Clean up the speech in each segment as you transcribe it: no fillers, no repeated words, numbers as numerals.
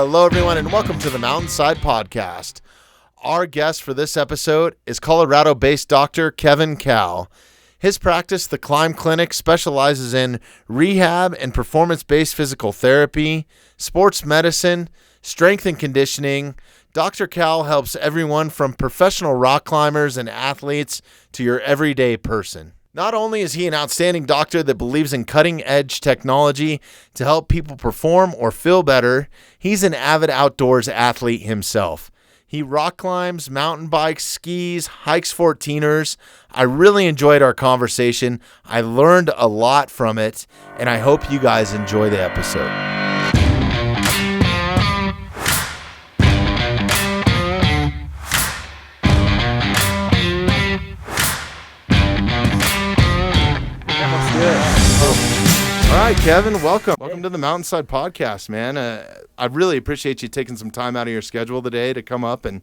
Hello, everyone, and welcome to the Mountainside Podcast. Our guest for this episode is Colorado-based Dr. Kevin Cowell. His practice, the Climb Clinic, specializes in rehab and performance-based physical therapy, sports medicine, strength and conditioning. Dr. Cowell helps everyone from professional rock climbers and athletes to your everyday person. Not only is he an outstanding doctor that believes in cutting-edge technology to help people perform or feel better, he's an avid outdoors athlete himself. He rock climbs, mountain bikes, skis, hikes 14ers. I really enjoyed our conversation. I learned a lot from it, and I hope you guys enjoy the episode. All right, Kevin, welcome. Welcome to the Mountainside Podcast, man. I really appreciate you taking some time out of your schedule today to come up and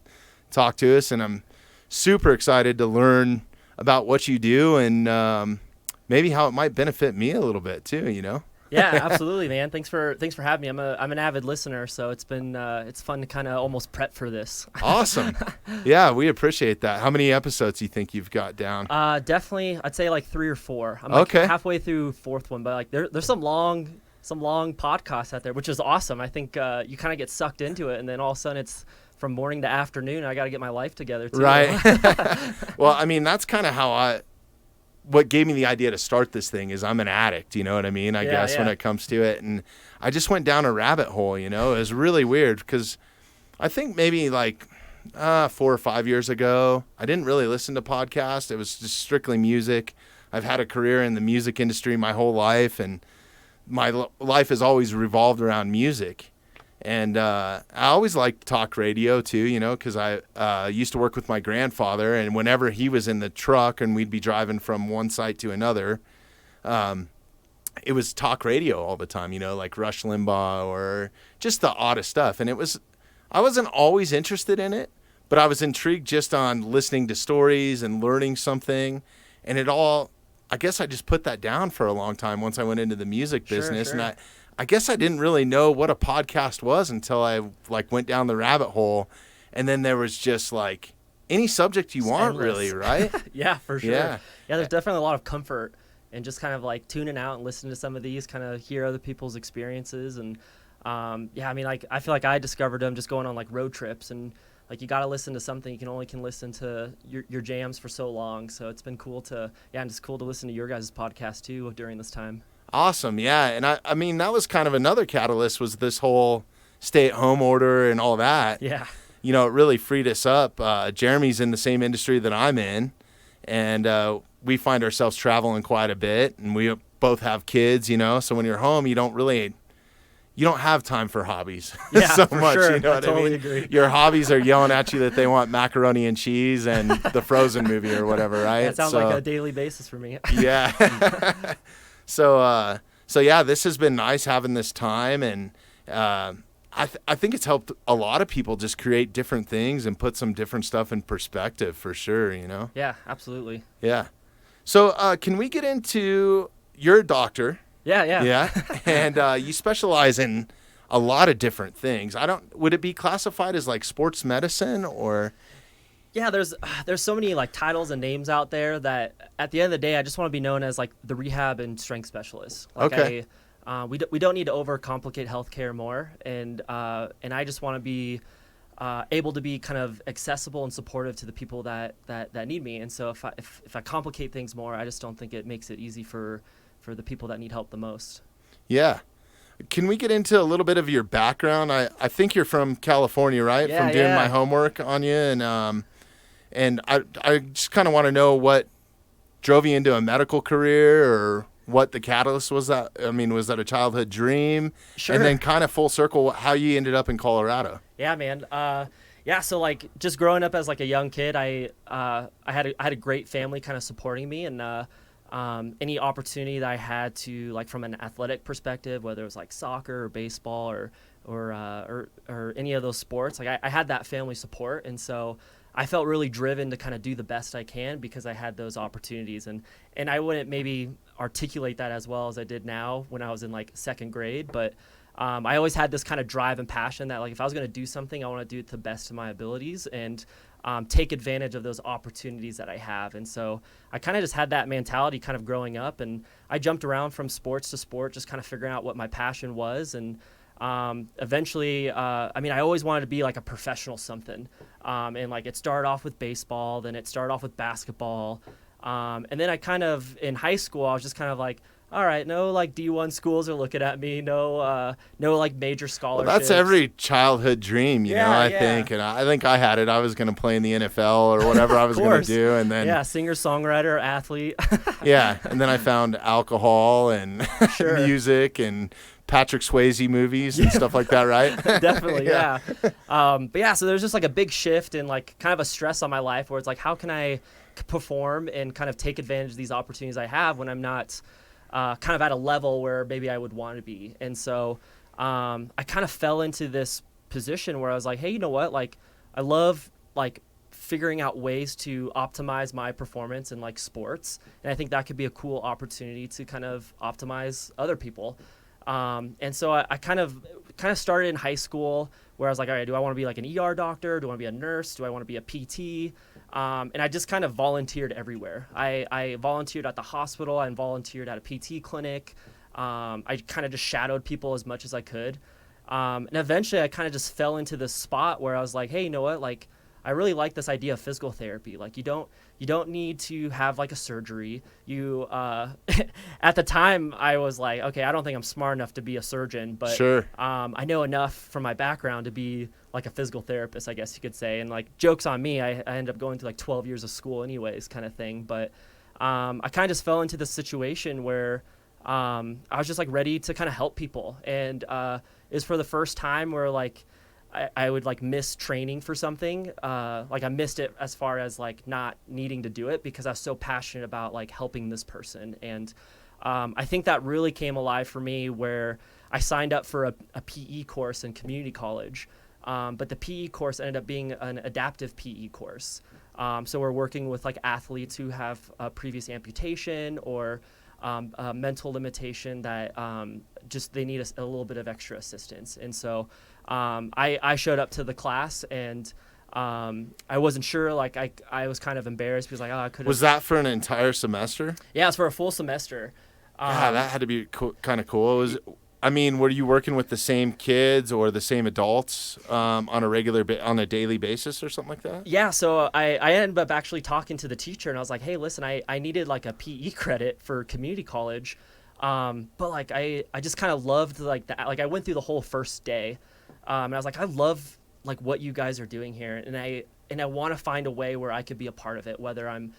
talk to us, and I'm super excited to learn about what you do and maybe how it might benefit me a little bit too, you know? Yeah, absolutely, man. Thanks for having me. I'm an avid listener, so it's fun to kind of almost prep for this. Awesome. Yeah, we appreciate that. How many episodes do you think you've got down? Definitely, I'd say like 3 or 4. I'm like halfway through 4th one, but like there's some long podcasts out there, which is awesome. I think you kind of get sucked into it, and then all of a sudden it's from morning to afternoon. I got to get my life together too. Right. Well, I mean, that's kind of what gave me the idea to start this thing is I'm an addict, you know what I mean? I guess when it comes to it. And I just went down a rabbit hole, you know? It was really weird because I think maybe like 4 or 5 years ago, I didn't really listen to podcasts. It was just strictly music. I've had a career in the music industry my whole life, and my life has always revolved around music. And I always liked talk radio too, you know, because I used to work with my grandfather, and whenever he was in the truck and we'd be driving from one site to another, it was talk radio all the time, you know, like Rush Limbaugh or just the oddest stuff. And I wasn't always interested in it, but I was intrigued just on listening to stories and learning something. And I guess I just put that down for a long time once I went into the music business. Sure. And I guess I didn't really know what a podcast was until I went down the rabbit hole, and then there was just like any subject you want, really, right? Yeah, for sure. Yeah, there's definitely a lot of comfort in just kind of like tuning out and listening to some of these, kind of hear other people's experiences, and I mean, like I feel like I discovered them just going on like road trips, and like you got to listen to something. You can listen to your jams for so long, so it's been cool and it's cool to listen to your guys' podcast too during this time. Awesome, yeah. And I mean, that was kind of another catalyst, was this whole stay-at-home order and all that. Yeah. You know, it really freed us up. Jeremy's in the same industry that I'm in, and we find ourselves traveling quite a bit, and we both have kids, you know, so when you're home, you don't have time for hobbies so much. Sure. You know what I mean? Agree. Your hobbies are yelling at you that they want macaroni and cheese and the Frozen movie or whatever, right? That sounds like a daily basis for me. Yeah. So yeah, this has been nice having this time, and I think it's helped a lot of people just create different things and put some different stuff in perspective for sure, you know? Yeah, absolutely. Yeah. So can we get into, you're a doctor. Yeah. Yeah, and you specialize in a lot of different things. Would it be classified as like sports medicine or? Yeah, there's so many like titles and names out there that at the end of the day, I just want to be known as like the rehab and strength specialist. Like okay. We don't need to overcomplicate healthcare more, and I just want to be able to be kind of accessible and supportive to the people that need me. And so if I complicate things more, I just don't think it makes it easy for the people that need help the most. Yeah. Can we get into a little bit of your background? I think you're from California, right? Yeah, from doing my homework on you, and I just kind of want to know what drove you into a medical career, or what the catalyst was. That, I mean, was that a childhood dream? Sure. And then kind of full circle, how you ended up in Colorado. Yeah, man. So like just growing up as like a young kid, I had a great family kind of supporting me, and any opportunity that I had to, like from an athletic perspective, whether it was like soccer or baseball or any of those sports, like I had that family support, and so I felt really driven to kind of do the best I can because I had those opportunities, and I wouldn't maybe articulate that as well as I did now when I was in like second grade, but I always had this kind of drive and passion that like if I was going to do something, I want to do it to the best of my abilities and take advantage of those opportunities that I have. And so I kind of just had that mentality kind of growing up, and I jumped around from sports to sport, just kind of figuring out what my passion was. And eventually, I mean, I always wanted to be like a professional something. And like it started off with baseball, then it started off with basketball. And then I kind of, in high school, I was just kind of like, all right, no like D1 schools are looking at me, no like major scholarships. Well, that's every childhood dream, you know, I think. And I think I had it. I was going to play in the NFL or whatever I was going to do. And then singer, songwriter, athlete. Yeah. And then I found alcohol and music and Patrick Swayze movies and stuff like that, right? Definitely, yeah. But yeah, so there's just like a big shift and like kind of a stress on my life where it's like, how can I perform and kind of take advantage of these opportunities I have when I'm not kind of at a level where maybe I would want to be. And so I kind of fell into this position where I was like, hey, you know what? Like, I love like figuring out ways to optimize my performance in like sports. And I think that could be a cool opportunity to kind of optimize other people. And so I kind of started in high school where I was like, all right, do I want to be like an ER doctor? Do I want to be a nurse? Do I want to be a PT? And I just kind of volunteered everywhere. I volunteered at the hospital. I volunteered at a PT clinic. I kind of just shadowed people as much as I could. And eventually I kind of just fell into this spot where I was like, hey, you know what? Like, I really like this idea of physical therapy. Like, you don't need to have like a surgery. You, at the time I was like, okay, I don't think I'm smart enough to be a surgeon, but sure. I know enough from my background to be like a physical therapist, I guess you could say. And like, joke's on me, I ended up going through like 12 years of school anyways, kind of thing. But I kind of just fell into this situation where I was just like ready to kind of help people. And it was for the first time where like I would like miss training for something. Like I missed it as far as like not needing to do it because I was so passionate about like helping this person. And I think that really came alive for me where I signed up for a PE course in community college. But the PE course ended up being an adaptive PE course. So we're working with like athletes who have a previous amputation or a mental limitation that just they need a little bit of extra assistance. And so I showed up to the class and I wasn't sure, like I was kind of embarrassed because like, oh, I could have. Was that for an entire semester? Yeah, it's for a full semester. Yeah, that had to be kind of cool. I mean, were you working with the same kids or the same adults on a daily basis or something like that? Yeah, so I ended up actually talking to the teacher and I was like, hey, listen, I needed like a PE credit for community college, but like I just kind of loved like that. Like I went through the whole first day, and I was like, I love like what you guys are doing here, and I want to find a way where I could be a part of it, whether I'm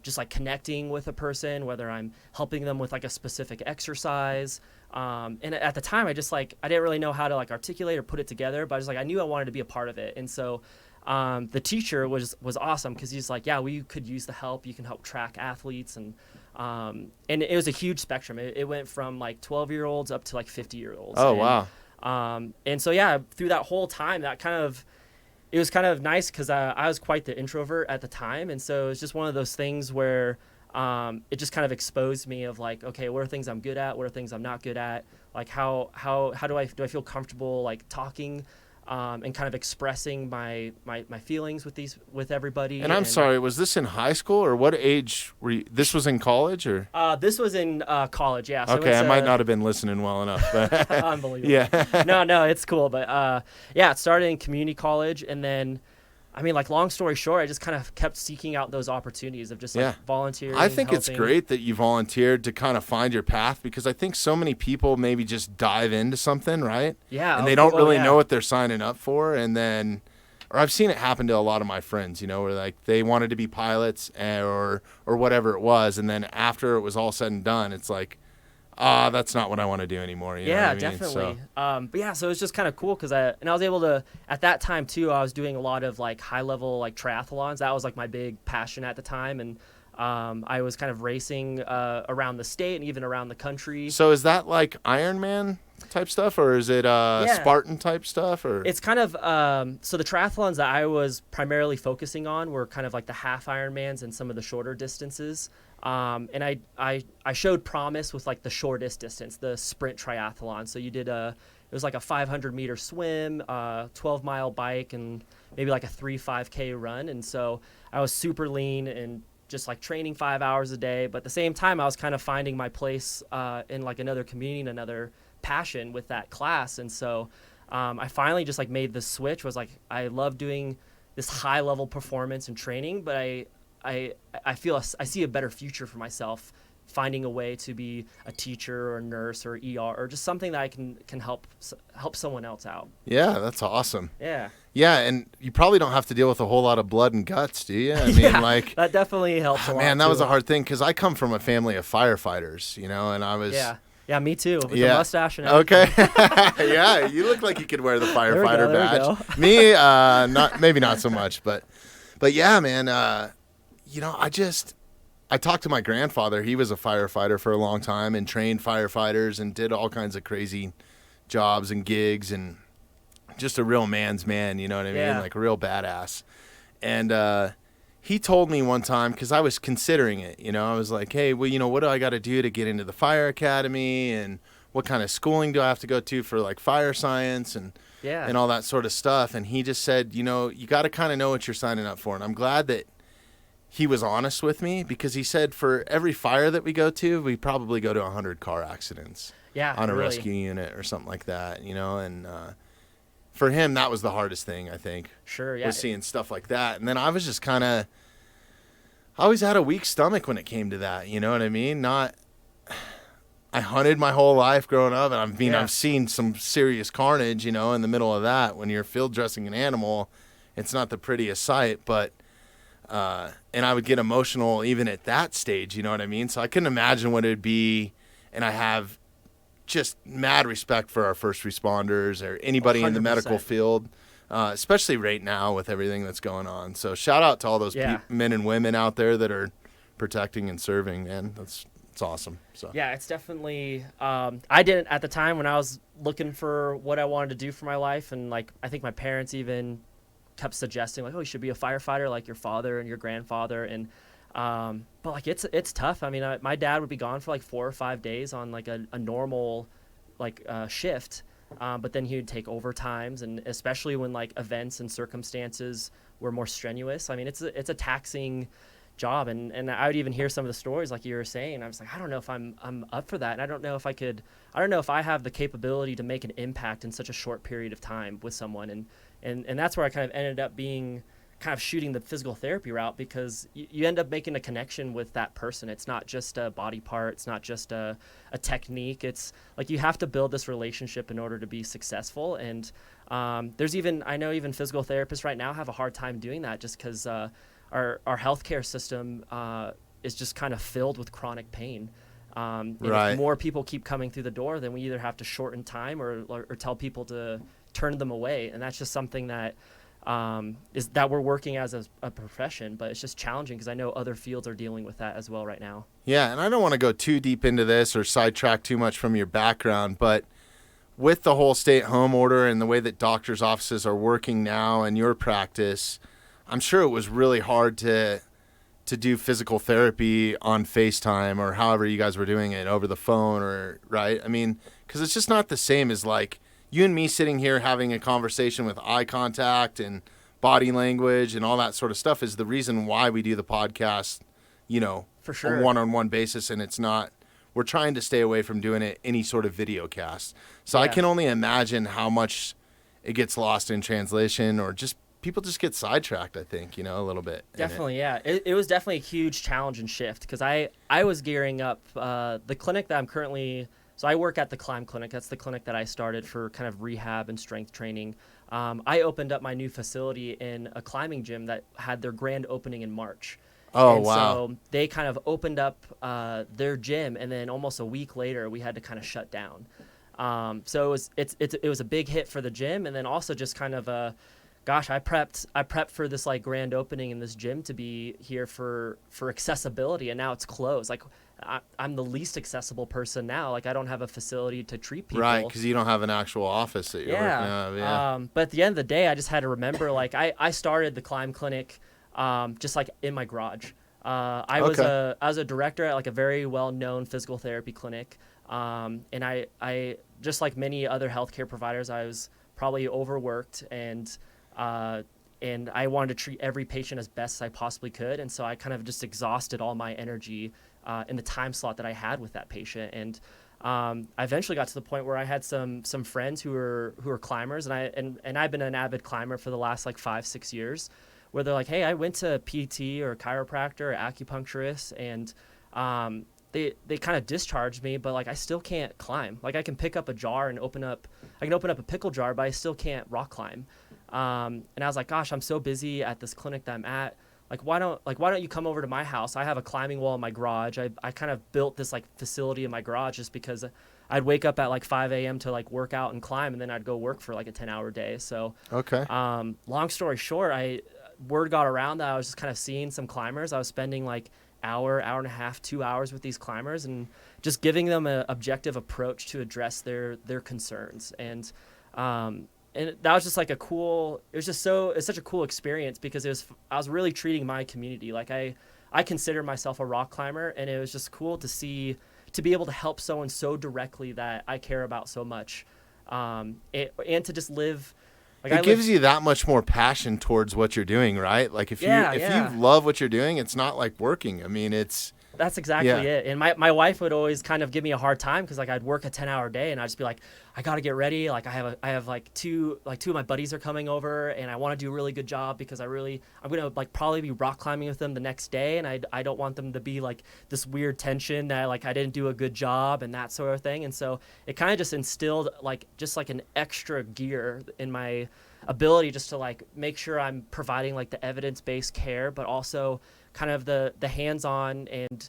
just like connecting with a person, whether I'm helping them with like a specific exercise. And at the time I didn't really know how to like articulate or put it together, but I was like, I knew I wanted to be a part of it. And so, the teacher was awesome because he's like, yeah, we could use the help. You can help track athletes. And it was a huge spectrum. It went from like 12-year-olds up to like 50-year-olds. Oh, wow. And so, yeah, through that whole time, it was kind of nice because I was quite the introvert at the time. And so it was just one of those things where it just kind of exposed me of like, okay, what are things I'm good at? What are things I'm not good at? Like how do I feel comfortable like talking and kind of expressing my feelings with everybody? And I'm sorry, was this in high school or what age were you? This was in college or? This was in college, yeah. So okay, I might not have been listening well enough. But unbelievable. Yeah. No, it's cool. But yeah, it started in community college, and then, I mean, like, long story short, I just kind of kept seeking out those opportunities of just like volunteering. I think helping. It's great that you volunteered to kind of find your path because I think so many people maybe just dive into something, right? Yeah. And they don't really know what they're signing up for. And then, or I've seen it happen to a lot of my friends, you know, where like they wanted to be pilots or whatever it was. And then after it was all said and done, it's like, that's not what I want to do anymore. You know what I mean? Definitely. But yeah, so it was just kind of cool because I was able to, at that time too, I was doing a lot of like high level like triathlons. That was like my big passion at the time. And I was kind of racing around the state and even around the country. So is that like Ironman type stuff or is it Spartan type stuff? Or it's kind of so the triathlons that I was primarily focusing on were kind of like the half Ironmans and some of the shorter distances. And I showed promise with like the shortest distance, the sprint triathlon. So you did it was like a 500-meter swim, 12-mile bike, and maybe like a 5K run. And so I was super lean and just like training 5 hours a day. But at the same time, I was kind of finding my place in like another community and another passion with that class. And so I finally just like made the switch. Was like, I love doing this high level performance and training, but I feel I see a better future for myself finding a way to be a teacher or a nurse or ER or just something that I can help someone else out. Yeah, that's awesome. Yeah. Yeah, and you probably don't have to deal with a whole lot of blood and guts, do you? I mean, yeah, like that definitely helps a lot. Man, that too. was a hard thing because I come from a family of firefighters, you know, and I was. Yeah, me too. With the mustache and everything. Okay. Yeah, you look like you could wear the firefighter badge. Me, not so much, but yeah, man. You know, I talked to my grandfather. He was a firefighter for a long time and trained firefighters and did all kinds of crazy jobs and gigs and just a real man's man, you know what I mean? Like a real badass. And he told me one time, because I was considering it, you know, I was like, hey, well, you know, what do I got to do to get into the fire academy, and what kind of schooling do I have to go to for like fire science and all that sort of stuff. And he just said, you know, you got to kind of know what you're signing up for. And I'm glad that he was honest with me, because he said for every fire that we go to, we probably go to 100 car accidents on a rescue unit or something like that, you know. And for him, that was the hardest thing, I think. Sure, yeah. Was seeing stuff like that. And then I was just kind of, I always had a weak stomach when it came to that, you know what I mean? I hunted my whole life growing up, and I've seen some serious carnage, you know, in the middle of that. When you're field dressing an animal, it's not the prettiest sight, but and I would get emotional even at that stage, you know what I mean? So I couldn't imagine what it'd be, and I have just mad respect for our first responders or anybody 100%. In the medical field, especially right now with everything that's going on. So shout out to all those men and women out there that are protecting and serving, man. It's awesome. So yeah, it's definitely I didn't at the time when I was looking for what I wanted to do for my life, and like I think my parents even kept suggesting like, oh, you should be a firefighter like your father and your grandfather. And but like it's tough. I mean, my dad would be gone for like 4 or 5 days on like a normal like shift, but then he would take overtimes, and especially when like events and circumstances were more strenuous. I mean, it's a taxing job, and I would even hear some of the stories like you were saying. I was like, I don't know if I'm up for that, and I don't know if I have the capability to make an impact in such a short period of time with someone. And that's where I kind of ended up being kind of shooting the physical therapy route, because you end up making a connection with that person. It's not just a body part. It's not just a technique. It's like you have to build this relationship in order to be successful. And I know even physical therapists right now have a hard time doing that, just because our healthcare system is just kind of filled with chronic pain. And if more people keep coming through the door, then we either have to shorten time or tell people to turn them away. And that's just something that is that we're working as a profession, but it's just challenging because I know other fields are dealing with that as well right now. Yeah, and I don't want to go too deep into this or sidetrack too much from your background, but with the whole stay-at-home order and the way that doctors' offices are working now and your practice, I'm sure it was really hard to do physical therapy on FaceTime or however you guys were doing it, over the phone, or right? I mean, because it's just not the same as like you and me sitting here having a conversation with eye contact and body language and all that sort of stuff is the reason why we do the podcast, you know, for sure, on a one-on-one basis. And it's not, we're trying to stay away from doing it any sort of video cast. So I can only imagine how much it gets lost in translation, or just people just get sidetracked, I think, you know, a little bit. Definitely, yeah. It was definitely a huge challenge and shift, because I was gearing up the clinic that I'm currently. So I work at the Climb Clinic. That's the clinic that I started for kind of rehab and strength training. I opened up my new facility in a climbing gym that had their grand opening in March. Oh, and wow. So they kind of opened up their gym, and then almost a week later, we had to kind of shut down. So it was a big hit for the gym, and then also just kind of gosh, I prepped for this like grand opening in this gym to be here for accessibility, and now it's closed. Like I'm the least accessible person now. Like I don't have a facility to treat people. Right, because you don't have an actual office that you're working out of. Yeah. But at the end of the day, I just had to remember, like I started the Climb Clinic just like in my garage. I was a director at like a very well-known physical therapy clinic, and I just like many other healthcare providers, I was probably overworked, and I wanted to treat every patient as best as I possibly could, and so I kind of just exhausted all my energy in the time slot that I had with that patient, and I eventually got to the point where I had some friends who were climbers, and I've been an avid climber for the last like 5-6 years, where they're like, hey, I went to PT or chiropractor or acupuncturist, and they kind of discharged me, but like I still can't climb. Like I can pick up a jar and open up a pickle jar, but I still can't rock climb. And I was like, gosh, I'm so busy at this clinic that I'm at. Like why don't you come over to my house? I have a climbing wall in my garage. I kind of built this like facility in my garage just because I'd wake up at like 5 a.m. to like work out and climb, and then I'd go work for like a 10-hour day. So okay. Long story short, word got around that I was just kind of seeing some climbers. I was spending like hour and a half, 2 hours with these climbers, and just giving them an objective approach to address their concerns. And that was just like it's such a cool experience, because I was really treating my community. Like I consider myself a rock climber, and it was just cool to be able to help someone so directly that I care about so much. And to just live. Like it gives you that much more passion towards what you're doing, right? Like if you love what you're doing, it's not like working. I mean, that's exactly it. And my wife would always kind of give me a hard time, because like I'd work a 10-hour day, and I'd just be like, I got to get ready. Like I have like two of my buddies are coming over, and I want to do a really good job, because I'm going to like probably be rock climbing with them the next day. And I don't want them to be like this weird tension that like I didn't do a good job and that sort of thing. And so it kind of just instilled like an extra gear in my ability, just to like make sure I'm providing like the evidence-based care, but also kind of the hands-on and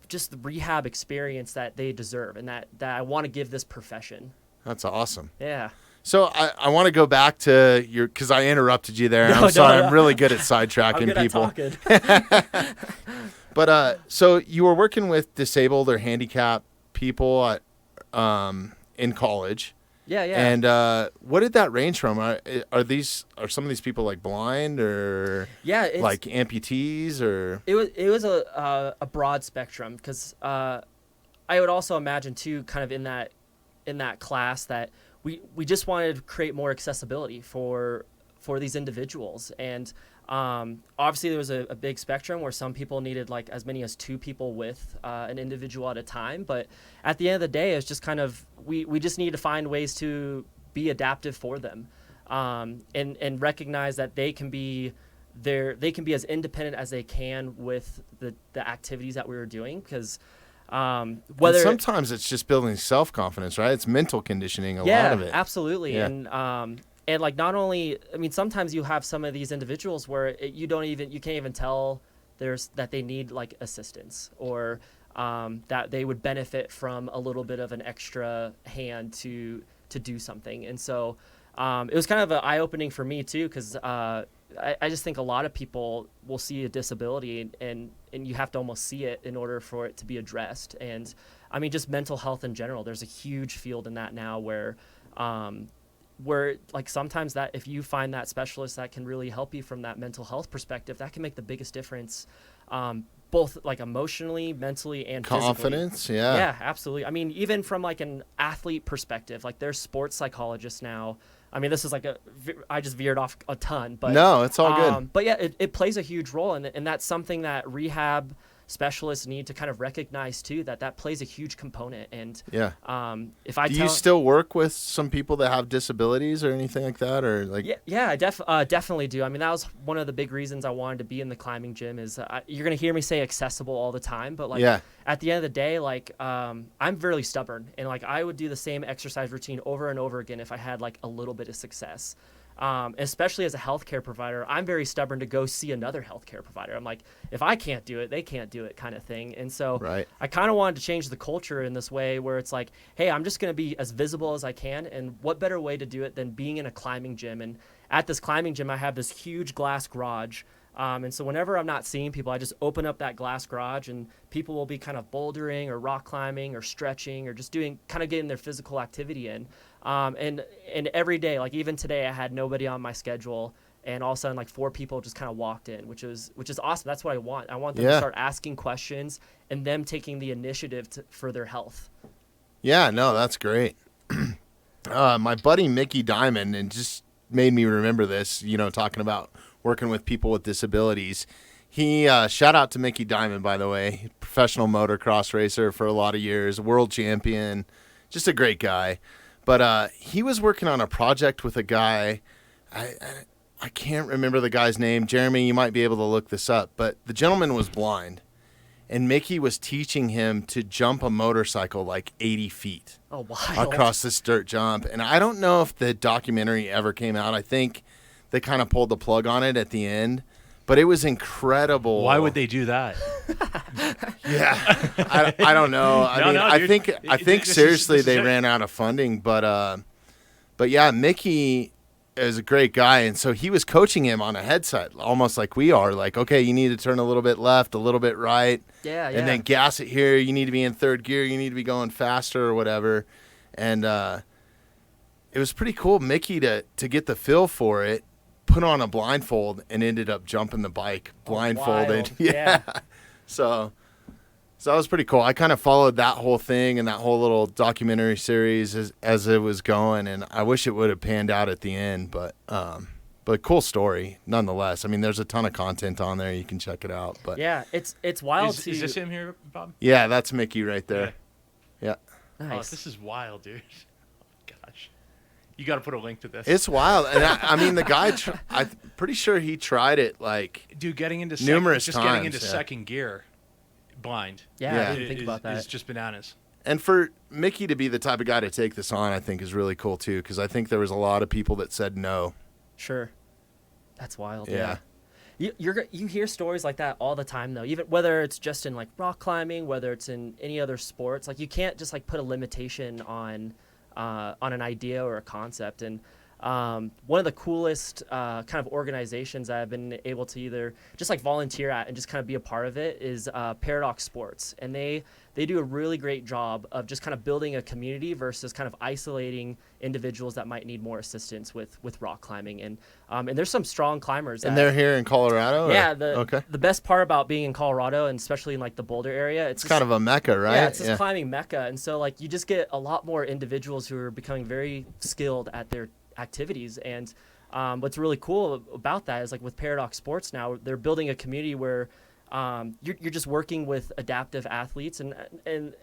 just the rehab experience that they deserve, and that I want to give this profession. That's awesome. Yeah. So I want to go back to because I interrupted you there. I'm sorry. I'm really good at sidetracking I'm good at people. But so you were working with disabled or handicapped people in college. Yeah. And what did that range from? Are some of these people like blind, or like amputees, or? It was a broad spectrum, because I would also imagine too, kind of in that class, that we just wanted to create more accessibility for these individuals. And obviously there was a big spectrum where some people needed like as many as 2 people with an individual at a time. But at the end of the day, it's just kind of, we just need to find ways to be adaptive for them, and recognize that they can be as independent as they can with the activities that we were doing. Because sometimes it's just building self-confidence, right? It's mental conditioning, a lot of it. Absolutely. Yeah. And like, not only, I mean, sometimes you have some of these individuals where you can't even tell that they need like assistance, or that they would benefit from a little bit of an extra hand to do something. And so it was kind of an eye-opening for me too, because I just think a lot of people will see a disability, and you have to almost see it in order for it to be addressed. And I mean, just mental health in general, there's a huge field in that now where like sometimes that if you find that specialist that can really help you from that mental health perspective, that can make the biggest difference, both like emotionally, mentally, and confidence. Physically. Yeah, absolutely. I mean, even from like an athlete perspective, like there's sports psychologists now. I mean, this is like I just veered off a ton, but no, it's all good. But yeah, it plays a huge role, and that's something that rehab specialists need to kind of recognize too, that plays a huge component. And do you still work with some people that have disabilities or anything like that, or like? Yeah, I definitely do. I mean, that was one of the big reasons I wanted to be in the climbing gym. Is you're gonna hear me say accessible all the time, but like at the end of the day, like I'm really stubborn, and like I would do the same exercise routine over and over again if I had like a little bit of success. Especially as a healthcare provider, I'm very stubborn to go see another healthcare provider. I'm like, if I can't do it, they can't do it, kind of thing. And so I kind of wanted to change the culture in this way, where it's like, hey, I'm just going to be as visible as I can. And what better way to do it than being in a climbing gym? And at this climbing gym, I have this huge glass garage. And so whenever I'm not seeing people, I just open up that glass garage, and people will be kind of bouldering or rock climbing or stretching or just getting their physical activity in. And every day, like even today, I had nobody on my schedule, and all of a sudden like 4 people just kind of walked in, which is awesome. That's what I want. I want them to start asking questions and them taking the initiative for their health. Yeah, no, that's great. My buddy Mickey Diamond, and just made me remember this, talking about working with people with disabilities. He shout out to Mickey Diamond, by the way, professional motocross racer for a lot of years, world champion, just a great guy. But he was working on a project with a guy. I can't remember the guy's name. Jeremy, you might be able to look this up. But the gentleman was blind, and Mickey was teaching him to jump a motorcycle like 80 feet across this dirt jump. And I don't know if the documentary ever came out. I think they kind of pulled the plug on it at the end. But it was incredible. Why would they do that? Yeah, I don't know. I think seriously they ran out of funding. But yeah, Mickey is a great guy, and so he was coaching him on a headset, almost like we are. Like, okay, you need to turn a little bit left, a little bit right, and then gas it here. You need to be in third gear. You need to be going faster or whatever. And it was pretty cool, Mickey, to get the feel for it. Put on a blindfold and ended up jumping the bike blindfolded. Yeah. So that was pretty cool. I kind of followed that whole thing and that whole little documentary series as it was going, and I wish it would have panned out at the end, but cool story nonetheless. I mean, there's a ton of content on there. You can check it out. But yeah, it's wild. Is this him here, Bob? Yeah, that's Mickey right there. Yeah. Nice. Oh, this is wild, dude. Gosh. You got to put a link to this. It's wild. And I mean, the guy, I'm pretty sure he tried it like getting into numerous times, getting into second gear blind. Yeah, I didn't think about that. It's just bananas. And for Mickey to be the type of guy to take this on, I think is really cool too, because I think there was a lot of people that said no. Sure. That's wild. Yeah. You hear stories like that all the time, though, even whether it's just in like rock climbing, whether it's in any other sports. Like, you can't just like put a limitation on an idea or a concept. And one of the coolest kind of organizations I've been able to either just like volunteer at and just kind of be a part of it is Paradox Sports. And they do a really great job of just kind of building a community versus kind of isolating individuals that might need more assistance with rock climbing. And there's some strong climbers. And they're here in Colorado? Yeah. The best part about being in Colorado, and especially in like the Boulder area, it's kind of a mecca, right? Yeah, it's this climbing mecca. And so like you just get a lot more individuals who are becoming very skilled at their activities. And what's really cool about that is like with Paradox Sports now, they're building a community where you're just working with adaptive athletes, and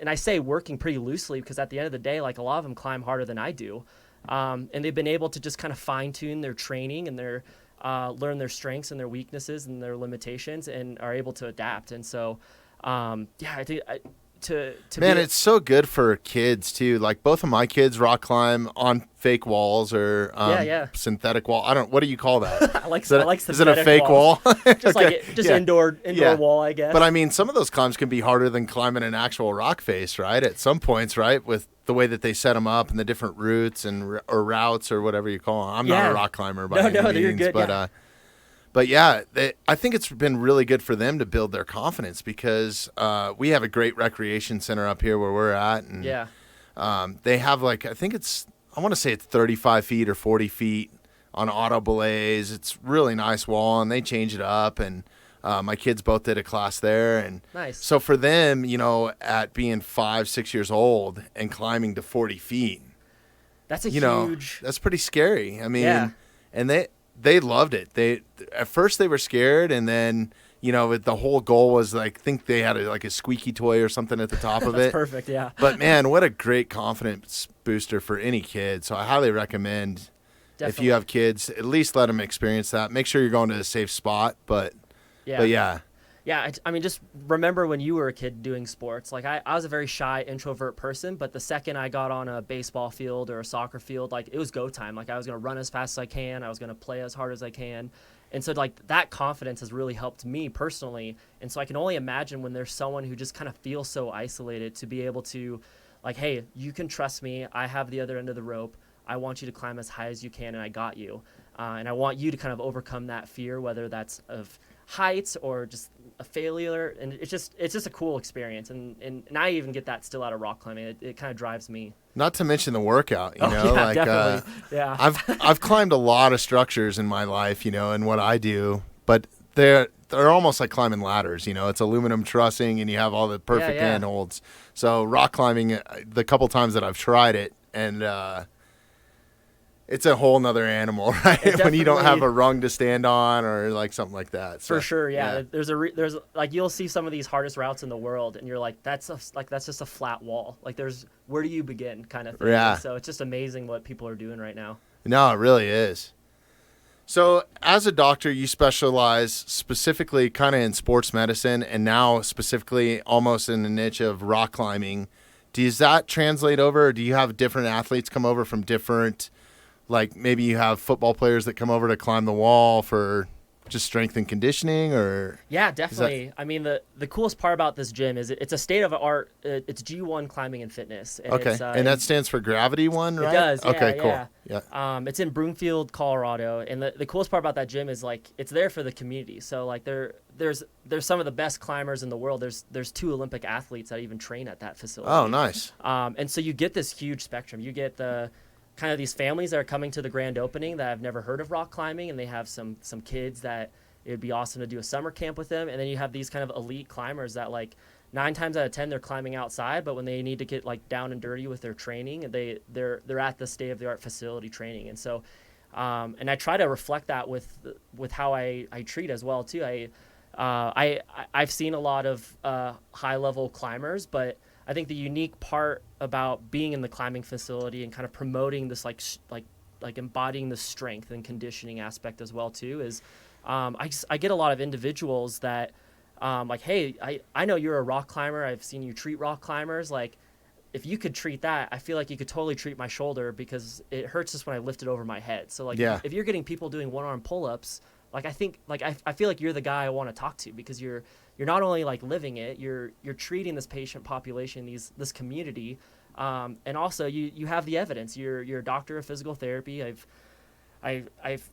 I say working pretty loosely because at the end of the day, like a lot of them climb harder than I do, and they've been able to just kind of fine tune their training and their learn their strengths and their weaknesses and their limitations, and are able to adapt. And so I think it's so good for kids too. Like both of my kids rock climb on fake walls or synthetic wall. What do you call that? I like synthetic. Is it a fake wall? Just okay. Indoor wall, I guess. But I mean, some of those climbs can be harder than climbing an actual rock face, right? At some points, right, with the way that they set them up and the different routes or routes or whatever you call them. I'm not a rock climber by any means, you're good, but yeah, I think it's been really good for them to build their confidence because we have a great recreation center up here where we're at. And they have like, I want to say it's 35 feet or 40 feet on auto belays. It's really nice wall, and they change it up. And my kids both did a class there. And nice. So for them, at being 5-6 years old and climbing to 40 feet, that's huge. That's pretty scary. I mean, and they loved it. At first they were scared, and then the whole goal was like, I think they had a squeaky toy or something at the top of it. Perfect, yeah. But man, what a great confidence booster for any kid. So I highly recommend if you have kids, at least let them experience that. Make sure you're going to a safe spot, but yeah. Yeah, I mean, just remember when you were a kid doing sports. Like, I was a very shy, introvert person, but the second I got on a baseball field or a soccer field, like, it was go time. Like, I was going to run as fast as I can. I was going to play as hard as I can. And so, like, that confidence has really helped me personally. And so I can only imagine when there's someone who just kind of feels so isolated to be able to, like, hey, you can trust me. I have the other end of the rope. I want you to climb as high as you can, and I got you. And I want you to kind of overcome that fear, whether that's of heights or just a failure, and it's just a cool experience, and I even get that still out of rock climbing. It kind of drives me. Not to mention the workout, you know, yeah, like definitely. Yeah. I've climbed a lot of structures in my life, you know, and what I do, but they're almost like climbing ladders, you know. It's aluminum trussing and you have all the perfect handholds. So rock climbing, the couple times that I've tried it, and it's a whole nother animal, right? When you don't have a rung to stand on or like something like that. So, for sure, yeah. There's like, you'll see some of these hardest routes in the world, and you're like, that's just a flat wall. Like, where do you begin, kind of thing. Yeah. So it's just amazing what people are doing right now. No, it really is. So as a doctor, you specialize specifically kind of in sports medicine, and now specifically almost in the niche of rock climbing. Does that translate over, or do you have different athletes come over from different, like maybe you have football players that come over to climb the wall for just strength and conditioning, or? Yeah, definitely. I mean, the coolest part about this gym is it's a state of art. It's G1 climbing and fitness. And okay, and that stands for Gravity One, right? It does. Yeah, okay, cool. Yeah. It's in Broomfield, Colorado, and the coolest part about that gym is like it's there for the community. So like there's some of the best climbers in the world. There's 2 Olympic athletes that even train at that facility. Oh, nice. And so you get this huge spectrum. You get the kind of these families that are coming to the grand opening that have never heard of rock climbing, and they have some kids that it would be awesome to do a summer camp with them. And then you have these kind of elite climbers that, like, 9 times out of 10 they're climbing outside, but when they need to get like down and dirty with their training, they're at the state of the art facility training. And so and I try to reflect that with how I treat as well too. I've seen a lot of high level climbers, but I think the unique part about being in the climbing facility and kind of promoting this like embodying the strength and conditioning aspect as well too is I get a lot of individuals that like, hey, I know you're a rock climber. I've seen you treat rock climbers. Like, if you could treat that, I feel like you could totally treat my shoulder because it hurts just when I lift it over my head. So like, if you're getting people doing one-arm pull-ups, like I think like I feel like you're the guy I want to talk to because you're not only like living it, you're treating this patient population, this community, and also you have the evidence. You're a doctor of physical therapy. I've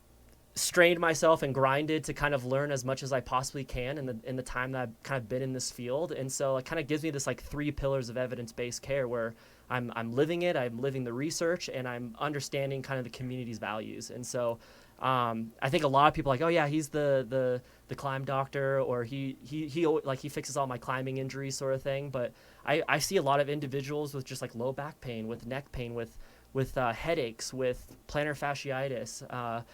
strained myself and grinded to kind of learn as much as I possibly can in the time that I've kind of been in this field, and so it kind of gives me this like 3 pillars of evidence-based care where I'm living it, I'm living the research, and I'm understanding kind of the community's values. And so I think a lot of people are like, oh yeah, he's the climb doctor, or he fixes all my climbing injuries sort of thing. But I see a lot of individuals with just like low back pain, with neck pain, with headaches, with plantar fasciitis,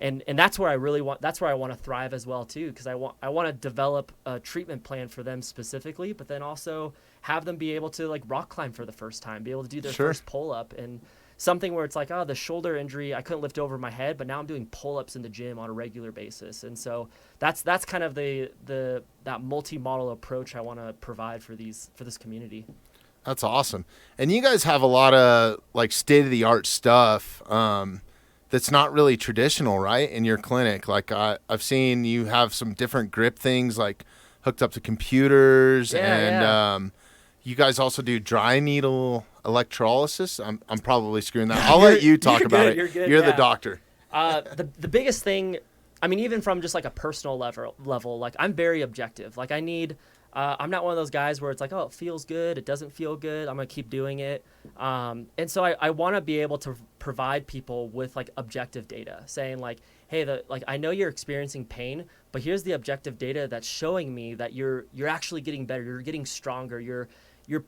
and that's where I want to thrive as well too, because I want to develop a treatment plan for them specifically, but then also have them be able to like rock climb for the first time, be able to do their first pull up, and something where it's like, oh, the shoulder injury, I couldn't lift over my head, but now I'm doing pull-ups in the gym on a regular basis. And so that's kind of that multi-model approach I want to provide for this community. That's awesome. And you guys have a lot of like state-of-the-art stuff that's not really traditional, right, in your clinic. Like I've seen you have some different grip things like hooked up to computers, you guys also do dry needle electrolysis. I'm probably screwing that. I'll let you talk about it. You're good. You're the doctor. The biggest thing, I mean, even from just like a personal level, like I'm very objective. Like I'm not one of those guys where it's like, oh, it feels good, it doesn't feel good, I'm gonna keep doing it. And so I want to be able to provide people with like objective data, saying like, hey, I know you're experiencing pain, but here's the objective data that's showing me that you're actually getting better, you're getting stronger, you're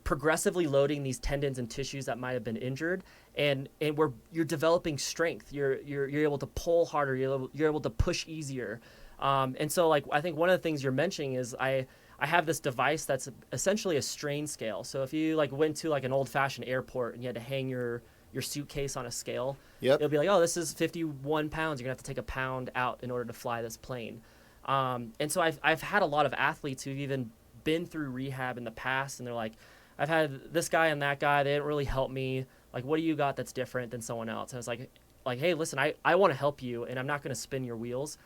progressively loading these tendons and tissues that might have been injured, and you're developing strength. You're able to pull harder. You're able to push easier. And so like I think one of the things you're mentioning is I have this device that's essentially a strain scale. So if you like went to like an old-fashioned airport and you had to hang your suitcase on a scale, it'll be like, oh, this is 51 pounds. You're gonna have to take a pound out in order to fly this plane. And so I've had a lot of athletes who've even been through rehab in the past, and they're like, I've had this guy and that guy, they didn't really help me. Like, what do you got that's different than someone else? And I was like, hey, listen, I want to help you, and I'm not going to spin your wheels.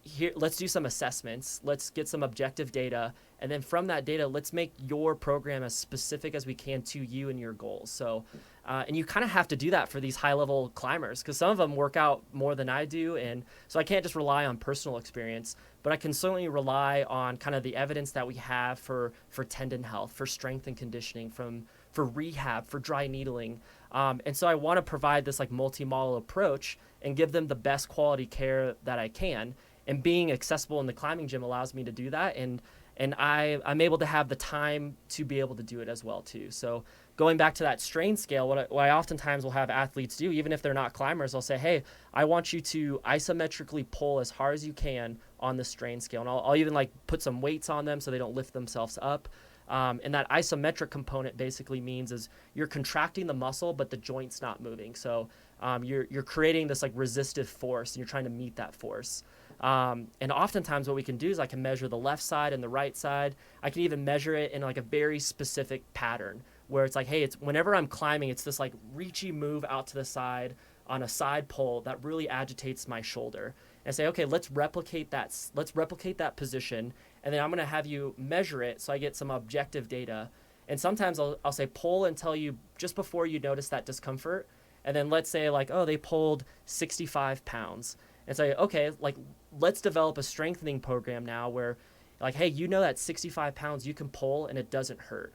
Here, let's do some assessments. Let's get some objective data, and then from that data, let's make your program as specific as we can to you and your goals. So And you kind of have to do that for these high-level climbers because some of them work out more than I do. And so I can't just rely on personal experience, but I can certainly rely on kind of the evidence that we have for tendon health, for strength and conditioning, for rehab, for dry needling. And so I want to provide this like multi-model approach and give them the best quality care that I can. And being accessible in the climbing gym allows me to do that. And I'm able to have the time to be able to do it as well too. So going back to that strain scale, what I oftentimes will have athletes do, even if they're not climbers, I'll say, hey, I want you to isometrically pull as hard as you can on the strain scale. And I'll even like put some weights on them so they don't lift themselves up. And that isometric component basically means is you're contracting the muscle, but the joint's not moving. So you're creating this like resistive force and you're trying to meet that force. And oftentimes what we can do is I can measure the left side and the right side. I can even measure it in like a very specific pattern where it's like, hey, it's whenever I'm climbing, it's this like reachy move out to the side on a side pull that really agitates my shoulder. And say, okay, let's replicate that position. And then I'm going to have you measure it so I get some objective data. And sometimes I'll say pull until you, just before you notice that discomfort. And then let's say like, oh, they pulled 65 pounds. And say, okay, like let's develop a strengthening program now where like, hey, you know that 65 pounds you can pull and it doesn't hurt.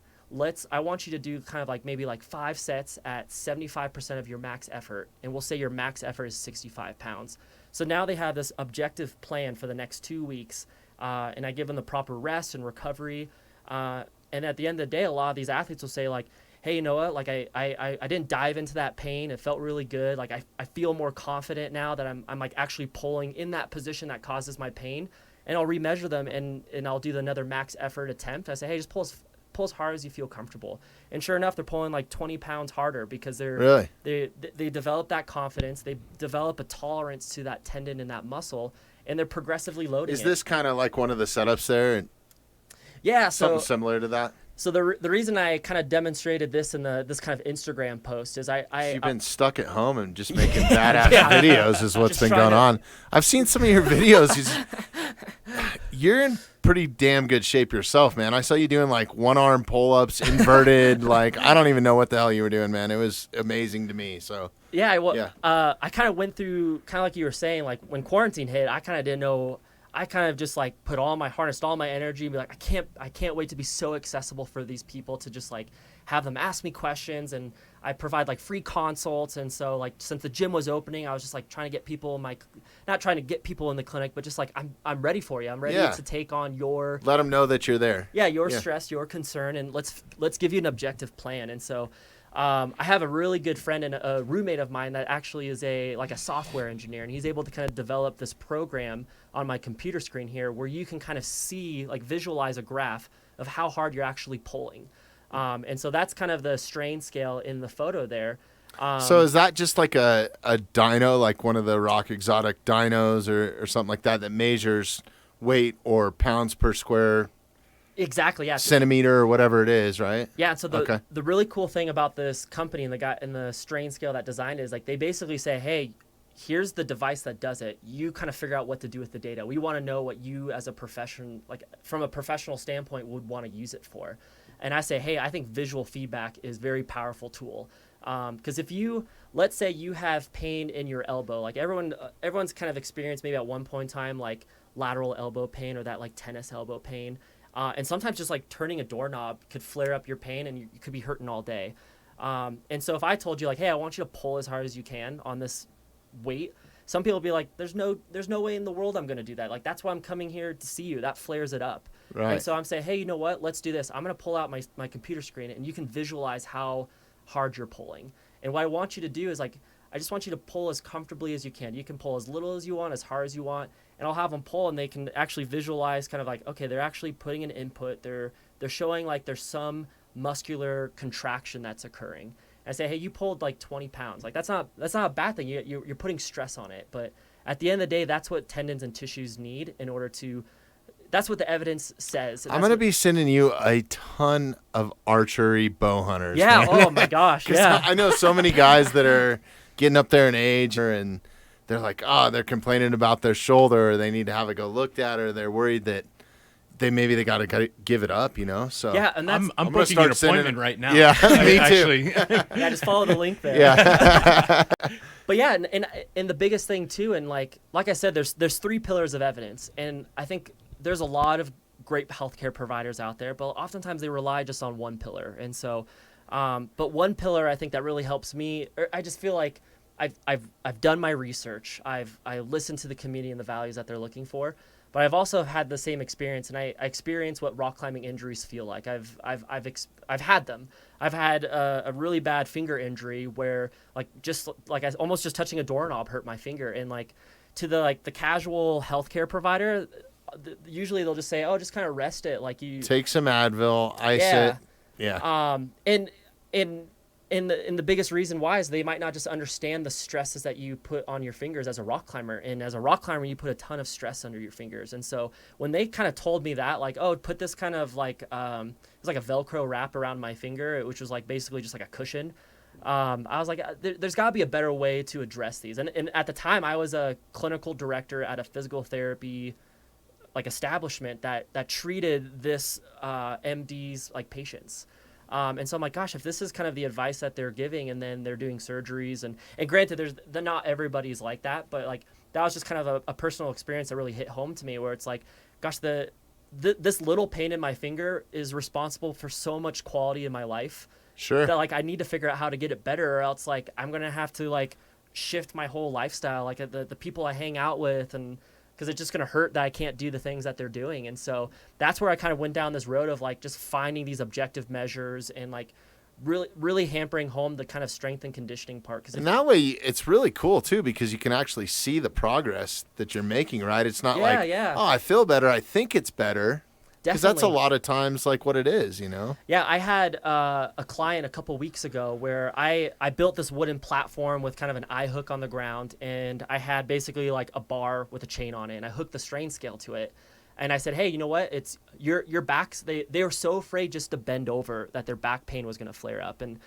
I want you to do kind of like maybe like 5 sets at 75% of your max effort. And we'll say your max effort is 65 pounds. So now they have this objective plan for the next 2 weeks. And I give them the proper rest and recovery. And at the end of the day, a lot of these athletes will say like, hey, you know what, like I didn't dive into that pain. It felt really good. Like I feel more confident now that I'm like actually pulling in that position that causes my pain. And I'll remeasure them and I'll do another max effort attempt. I say, hey, just pull as hard as you feel comfortable. And sure enough, they're pulling like 20 pounds harder because they develop that confidence. They develop a tolerance to that tendon and that muscle, and they're progressively loading it. Is this kind of like one of the setups there? Yeah. Something similar to that? So the reason I kind of demonstrated this in this kind of Instagram post is you've been stuck at home and just making badass videos is what's been going on. I've seen some of your videos. You're in pretty damn good shape yourself, man. I saw you doing like one arm pull-ups, inverted. Like I don't even know what the hell you were doing, man. It was amazing to me. So I kind of went through kind of like you were saying, like when quarantine hit, I kind of didn't know. I kind of just like harnessed all my energy and be like, I can't wait to be so accessible for these people to just like have them ask me questions, and I provide like free consults. And so like since the gym was opening, I was just like trying to get people not trying to get people in the clinic, but just like I'm ready for you. I'm ready to take on let them know that you're there. Yeah, your stress, your concern, and let's give you an objective plan. And so I have a really good friend and a roommate of mine that actually is a software engineer, and he's able to kind of develop this program on my computer screen here where you can kind of see, like visualize a graph of how hard you're actually pulling. And so that's kind of the strain scale in the photo there. So is that just like a dyno, like one of the Rock Exotic dynos or something like that measures weight or pounds per square exactly centimeter or whatever it is, right? Yeah. So the really cool thing about this company and the guy and the strain scale that designed it is like they basically say, hey, here's the device that does it. You kind of figure out what to do with the data. We want to know what you as a profession, like from a professional standpoint, would want to use it for. And I say, hey, I think visual feedback is a very powerful tool. Because let's say you have pain in your elbow, like everyone's kind of experienced maybe at one point in time, like lateral elbow pain or that like tennis elbow pain. And sometimes just like turning a doorknob could flare up your pain and you could be hurting all day. And so if I told you like, hey, I want you to pull as hard as you can on this weight, some people will be like, there's no way in the world I'm going to do that. Like, that's why I'm coming here to see you. That flares it up. Right. And so I'm saying, hey, you know what? Let's do this. I'm going to pull out my computer screen and you can visualize how hard you're pulling. And what I want you to do is like, I just want you to pull as comfortably as you can. You can pull as little as you want, as hard as you want, and I'll have them pull and they can actually visualize kind of like, okay, they're actually putting an input. They're showing like there's some muscular contraction that's occurring. I say, hey, you pulled like 20 pounds. Like that's not a bad thing. You're putting stress on it. But at the end of the day, that's what tendons and tissues need in order to. That's what the evidence says. I'm gonna be sending you a ton of archery bow hunters. Yeah. Man. Oh my gosh. Yeah. I know so many guys that are getting up there in age, and they're like, they're complaining about their shoulder, or they need to have it go looked at, or they're worried that they got to give it up, So yeah, and that's I'm booking an appointment right now. Yeah, me too. Actually. yeah, just follow the link there. Yeah. But yeah, and the biggest thing too, and like I said, there's 3 pillars of evidence, and I think there's a lot of great healthcare providers out there, but oftentimes they rely just on one pillar. And so, but one pillar I think that really helps me, I just feel like I've done my research, I listened to the community and the values that they're looking for, but I've also had the same experience, and I experience what rock climbing injuries feel like. I've had them. I've had a really bad finger injury where I almost just touching a doorknob hurt my finger, and like to the casual healthcare provider, usually they'll just say, oh, just kind of rest it, like you take some Advil, ice it. Yeah. And the biggest reason why is they might not just understand the stresses that you put on your fingers as a rock climber. And as a rock climber, you put a ton of stress under your fingers. And so when they kind of told me that, like, oh, put this kind of like it was like a Velcro wrap around my finger, which was like basically just like a cushion. I was like, there's got to be a better way to address these. And at the time, I was a clinical director at a physical therapy like establishment that treated this MD's like patients. And so I'm like, gosh, if this is kind of the advice that they're giving, and then they're doing surgeries, and granted, not everybody's like that, but like that was just kind of a personal experience that really hit home to me, where it's like, gosh, this little pain in my finger is responsible for so much quality in my life. Sure. That like I need to figure out how to get it better, or else like I'm gonna have to like shift my whole lifestyle, like the people I hang out with, and because it's just going to hurt that I can't do the things that they're doing. And so that's where I kind of went down this road of like just finding these objective measures and like really hampering home the kind of strength and conditioning part. And that way it's really cool too, because you can actually see the progress that you're making, right? It's not oh, I feel better, I think it's better. Because that's a lot of times like what it is, Yeah, I had a client a couple weeks ago where I built this wooden platform with kind of an eye hook on the ground, and I had basically like a bar with a chain on it, and I hooked the strain scale to it. And I said, hey, you know what? It's your backs. They were so afraid just to bend over that their back pain was going to flare up. And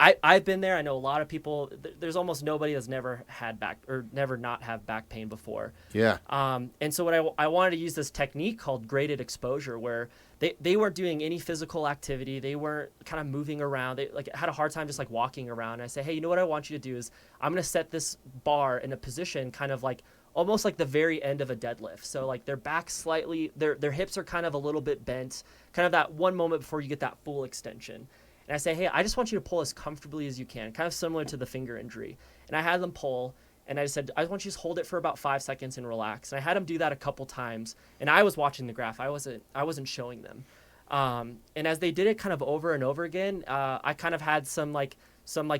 I've been there. I know a lot of people. There's almost nobody that's never had never not have back pain before. Yeah. And so what I wanted to use this technique called graded exposure, where they weren't doing any physical activity. They weren't kind of moving around. They like had a hard time just like walking around. And I say, hey, you know what I want you to do is I'm going to set this bar in a position kind of like almost like the very end of a deadlift. So like their back slightly, their hips are kind of a little bit bent, kind of that one moment before you get that full extension. And I say, hey, I just want you to pull as comfortably as you can, kind of similar to the finger injury. And I had them pull, and I just said, I want you to hold it for about 5 seconds and relax. And I had them do that a couple times, and I was watching the graph. I wasn't showing them. And as they did it kind of over and over again, I kind of had some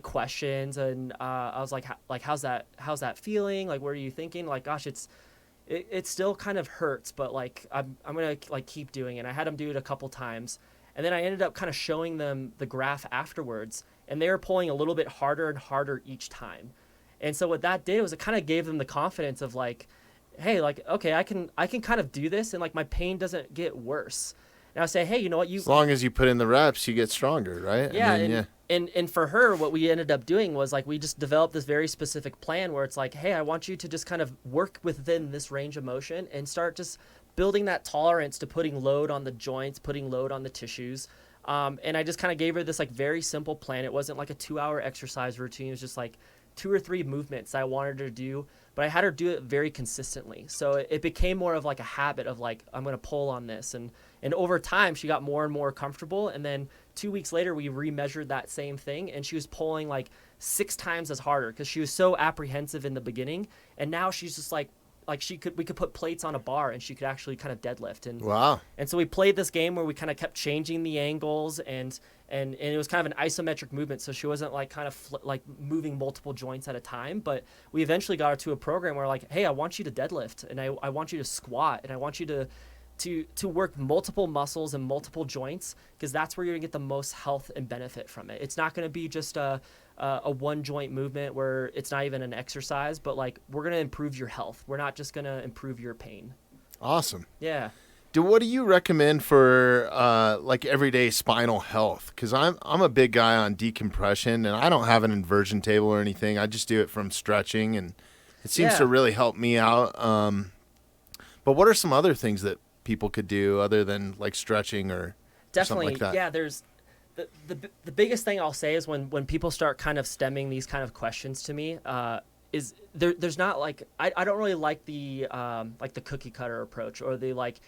questions, and I was like, how's that feeling? Like, what are you thinking? Like, gosh, it still kind of hurts, but like I'm gonna like keep doing it. And I had them do it a couple times. And then I ended up kind of showing them the graph afterwards, and they were pulling a little bit harder and harder each time. And so what that did was it kind of gave them the confidence of like, hey, like, okay, I can kind of do this, and like my pain doesn't get worse. And I say, hey, you know what? As long as you put in the reps, you get stronger, right? Yeah, and for her, what we ended up doing was like we just developed this very specific plan where it's like, hey, I want you to just kind of work within this range of motion and start just building that tolerance to putting load on the joints, putting load on the tissues. And I just kind of gave her this like very simple plan. It wasn't like a 2-hour exercise routine. It was just like 2 or 3 movements I wanted her to do, but I had her do it very consistently. So it became more of like a habit of like, I'm going to pull on this. And over time, she got more and more comfortable. And then 2 weeks later, we remeasured that same thing, and she was pulling like 6 times as harder because she was so apprehensive in the beginning. And now she's just like we could put plates on a bar and she could actually kind of deadlift. And wow. And so we played this game where we kind of kept changing the angles, and it was kind of an isometric movement. So she wasn't like kind of like moving multiple joints at a time, but we eventually got her to a program where like, hey, I want you to deadlift, and I want you to squat, and I want you to work multiple muscles and multiple joints, because that's where you're gonna get the most health and benefit from it. It's not gonna be just a one joint movement where it's not even an exercise, but like we're going to improve your health. We're not just going to improve your pain. Awesome. Yeah. What do you recommend for like everyday spinal health? Because I'm a big guy on decompression, and I don't have an inversion table or anything. I just do it from stretching, and it seems to really help me out. But what are some other things that people could do other than like stretching or Definitely, something like that? yeah. There's the biggest thing I'll say is when people start kind of stemming these kind of questions to me, is there's not like I don't really like the cookie cutter approach or the like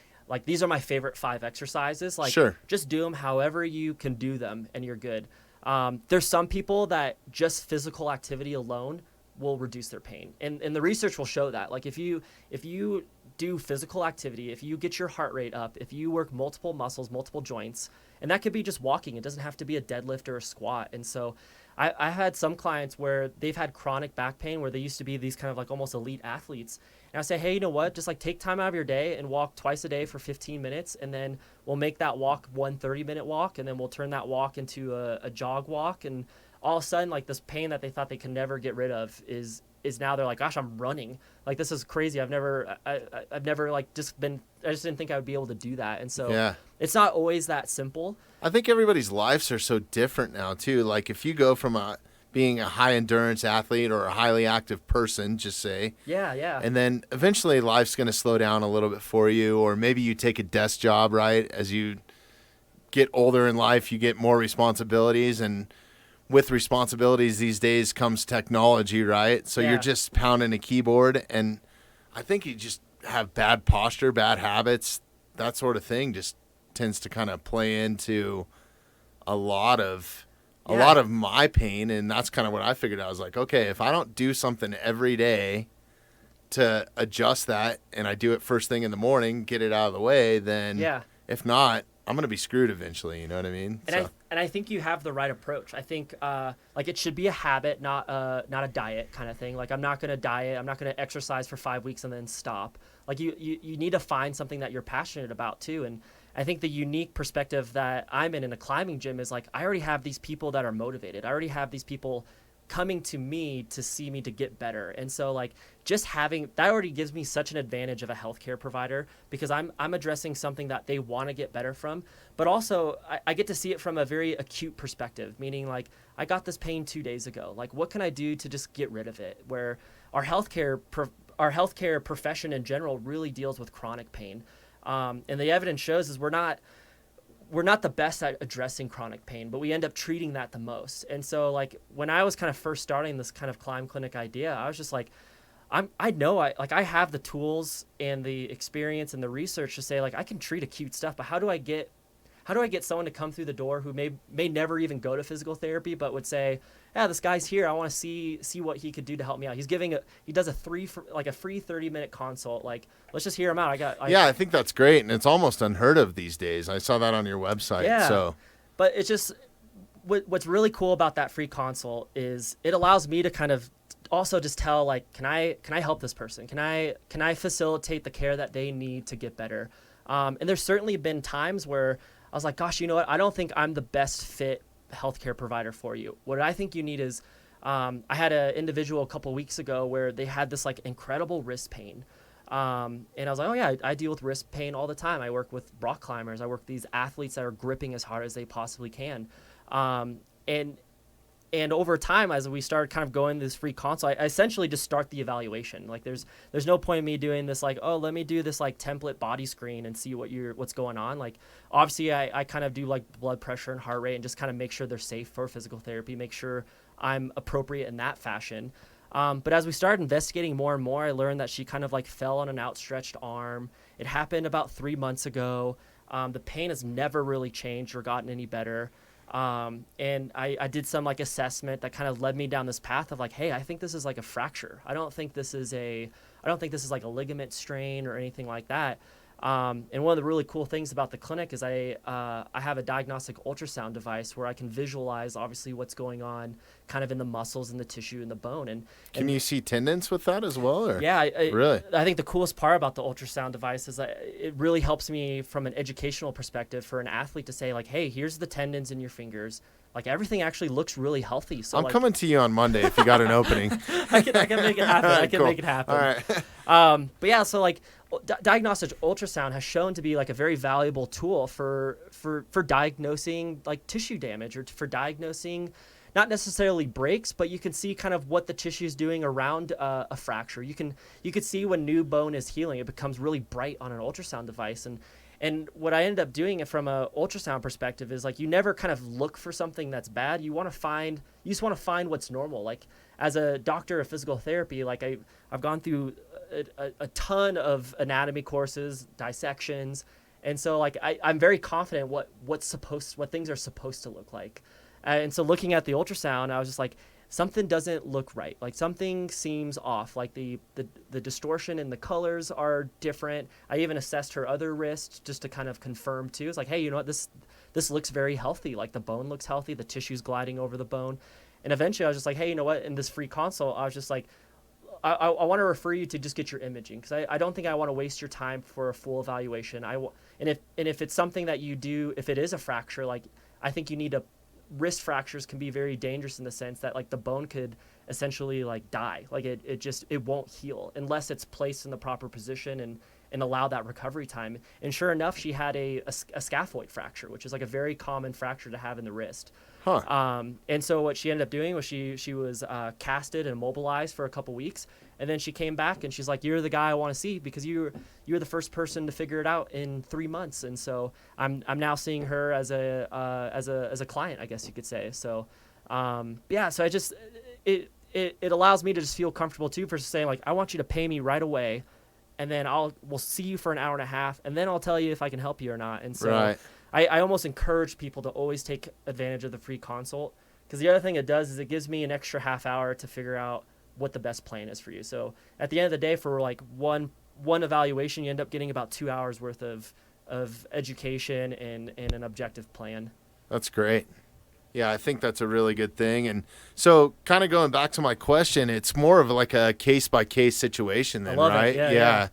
these are my favorite 5 exercises. Like, sure, just do them however you can do them and you're good. There's some people that just physical activity alone will reduce their pain, and the research will show that. Like, if you do physical activity, if you get your heart rate up, if you work multiple muscles, multiple joints, and that could be just walking. It doesn't have to be a deadlift or a squat. And so I had some clients where they've had chronic back pain where they used to be these kind of like almost elite athletes. And I say, hey, you know what? Just like take time out of your day and walk twice a day for 15 minutes. And then we'll make that walk one 30-minute walk. And then we'll turn that walk into a jog walk. And all of a sudden, like, this pain that they thought they could never get rid of is now they're like, gosh, I'm running. Like, this is crazy. I've never like just been, I just didn't think I would be able to do that. And so it's not always that simple. I think everybody's lives are so different now too. Like, if you go from being a high endurance athlete or a highly active person, just say, and then eventually life's going to slow down a little bit for you, or maybe you take a desk job, right? As you get older in life, you get more responsibilities, and with responsibilities these days comes technology, right? So you're just pounding a keyboard, and I think you just have bad posture, bad habits, that sort of thing just tends to kind of play into a lot of my pain. And that's kind of what I figured out. I was like, okay, if I don't do something every day to adjust that, and I do it first thing in the morning, get it out of the way, then if not, I'm going to be screwed eventually. You know what I mean? And I think you have the right approach. I think like it should be a habit, not a diet kind of thing. Like, I'm not going to diet. I'm not going to exercise for 5 weeks and then stop. Like, you need to find something that you're passionate about too. And I think the unique perspective that I'm in a climbing gym is like, I already have these people that are motivated. I already have these people coming to me to see me to get better. And so, like, just having that already gives me such an advantage of a healthcare provider, because I'm addressing something that they want to get better from, but also I get to see it from a very acute perspective, meaning like, I got this pain 2 days ago. Like, what can I do to just get rid of it? Where our healthcare profession in general really deals with chronic pain. And the evidence shows is we're not the best at addressing chronic pain, but we end up treating that the most. And so, like, when I was kind of first starting this kind of climb clinic idea, I was just like, I have the tools and the experience and the research to say, like, I can treat acute stuff, but how do I get someone to come through the door who may never even go to physical therapy, but would say, yeah, this guy's here. I want to see what he could do to help me out. He does a free 30-minute consult. Like, let's just hear him out. I think that's great. And it's almost unheard of these days. I saw that on your website. Yeah. So, but it's just, what's really cool about that free consult is it allows me to kind of also just tell, like, can I help this person? Can I facilitate the care that they need to get better? And there's certainly been times where I was like, gosh, you know what? I don't think I'm the best fit healthcare provider for you. What I think you need is, I had an individual a couple weeks ago where they had this like incredible wrist pain. And I was like, oh yeah, I deal with wrist pain all the time. I work with rock climbers. I work with these athletes that are gripping as hard as they possibly can. And over time, as we started kind of going this free consult, I essentially just start the evaluation. Like, there's no point in me doing this, like, oh, let me do this like template body screen and see what's going on. Like, obviously I kind of do like blood pressure and heart rate and just kind of make sure they're safe for physical therapy, make sure I'm appropriate in that fashion. But as we started investigating more and more, I learned that she kind of like fell on an outstretched arm. It happened about 3 months ago. The pain has never really changed or gotten any better. And I did some like assessment that kind of led me down this path of like, hey, I think this is like a fracture. I don't think this is like a ligament strain or anything like that. And one of the really cool things about the clinic is I have a diagnostic ultrasound device where I can visualize obviously what's going on kind of in the muscles and the tissue and the bone. And can you see tendons with that as well? Or? Yeah, really. I think the coolest part about the ultrasound device is that it really helps me from an educational perspective for an athlete to say like, hey, here's the tendons in your fingers. Like, everything actually looks really healthy. So I'm coming to you on Monday if you got an opening. I can make it happen. I can make it happen. All right. But yeah, so like diagnostic ultrasound has shown to be like a very valuable tool for diagnosing like tissue damage or for diagnosing not necessarily breaks, but you can see kind of what the tissue is doing around a fracture. You could see when new bone is healing, it becomes really bright on an ultrasound device. And what I ended up doing from an ultrasound perspective is like you never kind of look for something that's bad. You just want to find what's normal. Like as a doctor of physical therapy, like I've gone through a ton of anatomy courses, dissections, and so like I'm very confident what things are supposed to look like. And so looking at the ultrasound, I was just like, something doesn't look right. Like something seems off. Like the distortion in the colors are different. I even assessed her other wrist just to kind of confirm too. It's like, hey, you know what? This looks very healthy. Like the bone looks healthy. The tissue's gliding over the bone. And eventually I was just like, hey, you know what? In this free consult, I was just like, I want to refer you to just get your imaging, because I don't think I want to waste your time for a full evaluation. And if it's something that you do, if it is a fracture, like I think you need to. Wrist fractures can be very dangerous in the sense that like the bone could essentially like die. Like it won't heal unless it's placed in the proper position and allow that recovery time. And sure enough, she had a scaphoid fracture, which is like a very common fracture to have in the wrist. Huh. And so what she ended up doing was she was casted and immobilized for a couple weeks, and then she came back and she's like, "You're the guy I want to see because you're the first person to figure it out in 3 months." And so I'm now seeing her as a client, I guess you could say. So yeah, so I just it allows me to just feel comfortable too for saying like, I want you to pay me right away, and then we'll see you for an hour and a half, and then I'll tell you if I can help you or not. And so. Right. I almost encourage people to always take advantage of the free consult, because the other thing it does is it gives me an extra half hour to figure out what the best plan is for you. So at the end of the day, for like one evaluation, you end up getting about 2 hours worth of education and an objective plan. That's great. Yeah, I think that's a really good thing. And so kind of going back to my question, it's more of like a case-by-case situation then, right? It. Yeah.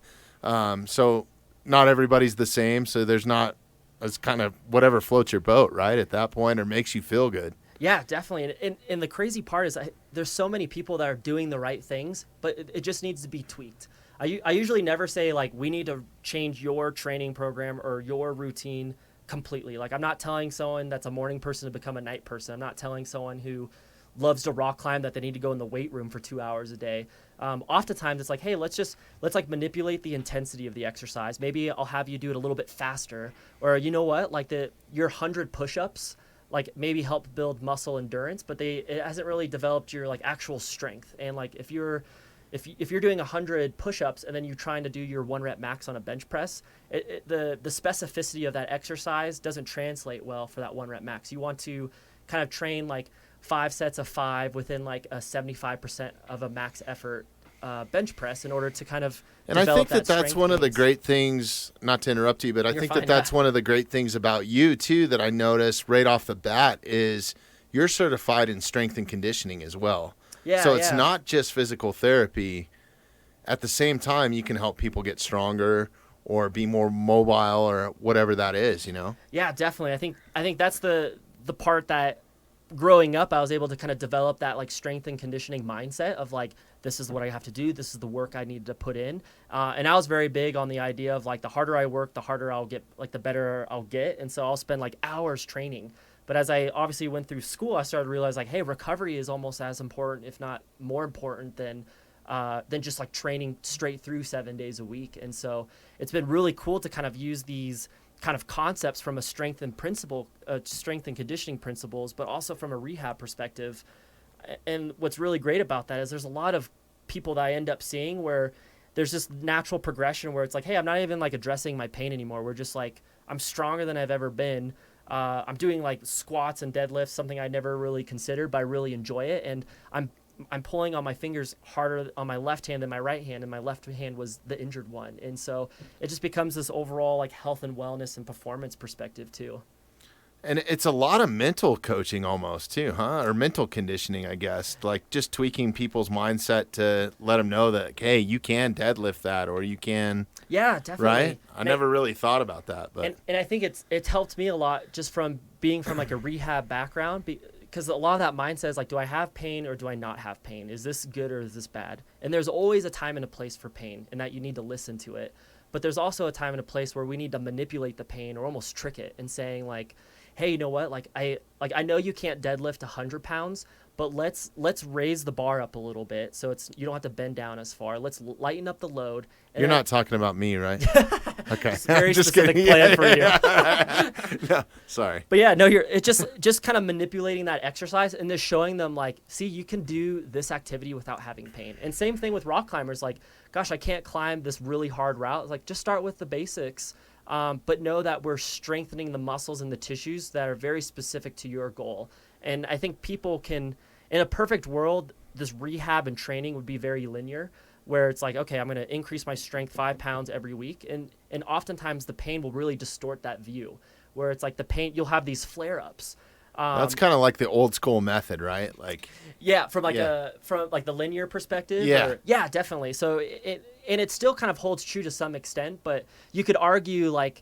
So not everybody's the same, so there's not as kind of whatever floats your boat, right, at that point, or makes you feel good. Yeah, definitely. And the crazy part is there's so many people that are doing the right things, but it just needs to be tweaked. I usually never say, like, we need to change your training program or your routine completely. Like, I'm not telling someone that's a morning person to become a night person. I'm not telling someone who loves to rock climb that they need to go in the weight room for 2 hours a day. Oftentimes it's like, hey, let's like manipulate the intensity of the exercise. Maybe I'll have you do it a little bit faster, or you know what, like your 100 push-ups, like maybe help build muscle endurance, but it hasn't really developed your like actual strength. And like if you're doing 100 push-ups and then you're trying to do your 1 rep max on a bench press, the specificity of that exercise doesn't translate well for that 1 rep max. You want to kind of train like 5 sets of 5 within like a 75% of a max effort bench press in order to kind of and I think that's one of the great things, not to interrupt you, but I think that's one of the great things about you too that I noticed right off the bat is you're certified in strength and conditioning as well. Yeah, so it's not just physical therapy. At the same time, you can help people get stronger or be more mobile or whatever that is, you know? Yeah, definitely. I think that's the part that growing up, I was able to kind of develop that like strength and conditioning mindset of like, this is what I have to do. This is the work I need to put in. And I was very big on the idea of like, the harder I work, the harder I'll get, like the better I'll get. And so I'll spend like hours training. But as I obviously went through school, I started to realize like, hey, recovery is almost as important, if not more important than just like training straight through 7 days a week. And so it's been really cool to kind of use these kind of concepts from a strength and conditioning principles, but also from a rehab perspective. And what's really great about that is there's a lot of people that I end up seeing where there's this natural progression where it's like, hey, I'm not even like addressing my pain anymore. We're just like, I'm stronger than I've ever been. I'm doing like squats and deadlifts, something I never really considered, but I really enjoy it. And I'm pulling on my fingers harder on my left hand than my right hand, and my left hand was the injured one. And so it just becomes this overall like health and wellness and performance perspective too. And it's a lot of mental coaching almost too, huh? Or mental conditioning, I guess. Like just tweaking people's mindset to let them know that, hey, you can deadlift that, or you can. Yeah, definitely. Right? I never really thought about that. But and I think it's helped me a lot just from being from like a rehab background, because a lot of that mindset is like, do I have pain or do I not have pain? Is this good or is this bad? And there's always a time and a place for pain, and that you need to listen to it. But there's also a time and a place where we need to manipulate the pain or almost trick it and saying like, hey, you know what? I know you can't deadlift 100 pounds, but let's raise the bar up a little bit so you don't have to bend down as far. Let's lighten up the load. And You're not talking about me, right? Okay. Just very Just specific kidding. plan for you. No, sorry. But yeah, no, it's just kind of manipulating that exercise and just showing them like, see, you can do this activity without having pain. And same thing with rock climbers. Like, gosh, I can't climb this really hard route. It's like, just start with the basics, but know that we're strengthening the muscles and the tissues that are very specific to your goal. And I think people can, in a perfect world, this rehab and training would be very linear, where it's like, okay, I'm going to increase my strength 5 pounds every week. And oftentimes the pain will really distort that view, where it's like the pain, you'll have these flare-ups. That's kind of like the old school method, right? Like, yeah, from the linear perspective. Yeah. Definitely. So it still kind of holds true to some extent, but you could argue like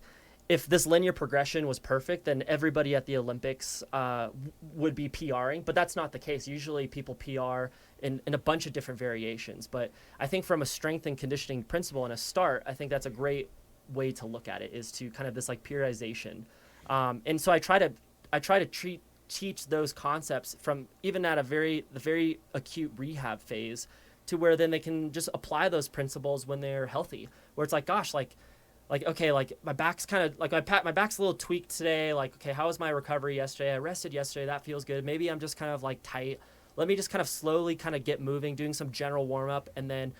if this linear progression was perfect, then everybody at the Olympics would be PRing, but that's not the case. Usually people PR in a bunch of different variations, but I think from a strength and conditioning principle and a start, I think that's a great way to look at it, is to kind of this like periodization. And so I try to teach those concepts from even at the very acute rehab phase to where then they can just apply those principles when they're healthy, where it's like, gosh, like, okay, like my back's kind of like my back's a little tweaked today. Like, okay, how was my recovery yesterday? I rested yesterday. That feels good. Maybe I'm just kind of like tight. Let me just kind of slowly kind of get moving, doing some general warm up. And then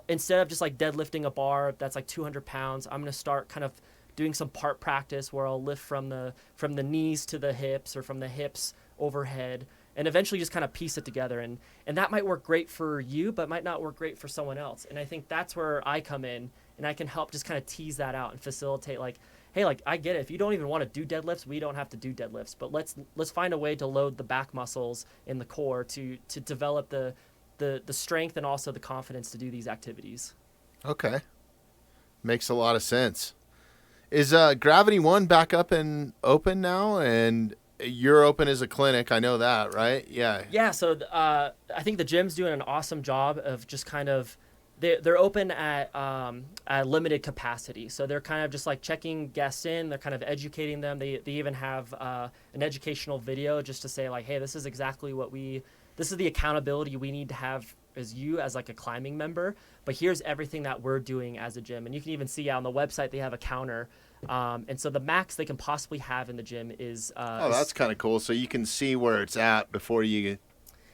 instead of just like deadlifting a bar that's like 200 pounds, I'm going to start kind of doing some part practice where I'll lift from the knees to the hips, or from the hips overhead, and eventually just kind of piece it together. And that might work great for you, but might not work great for someone else. And I think that's where I come in, and I can help just kind of tease that out and facilitate, like, hey, like, I get it. If you don't even want to do deadlifts, we don't have to do deadlifts, but let's find a way to load the back muscles in the core to develop the strength and also the confidence to do these activities. Okay. Makes a lot of sense. Is Gravity 1 back up and open now? And you're open as a clinic. I know that, right? Yeah. Yeah. So I think the gym's doing an awesome job of just kind of, they're open at limited capacity. So they're kind of just like checking guests in. They're kind of educating them. They even have an educational video just to say like, hey, this is exactly this is the accountability we need to have as you as like a climbing member, but here's everything that we're doing as a gym. And you can even see on the website they have a counter, and so the max they can possibly have in the gym is that's kind of cool. So you can see where it's at before you get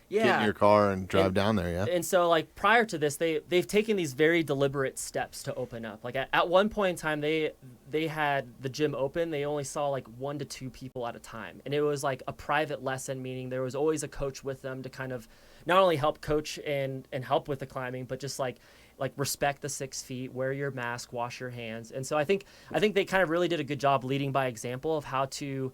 in your car and drive down there. Yeah. And so like prior to this, they've taken these very deliberate steps to open up. Like at one point in time, they had the gym open. They only saw like 1 to 2 people at a time, and it was like a private lesson, meaning there was always a coach with them to kind of not only help coach and help with the climbing, but just like respect the 6 feet, wear your mask, wash your hands. And so I think they kind of really did a good job leading by example of how to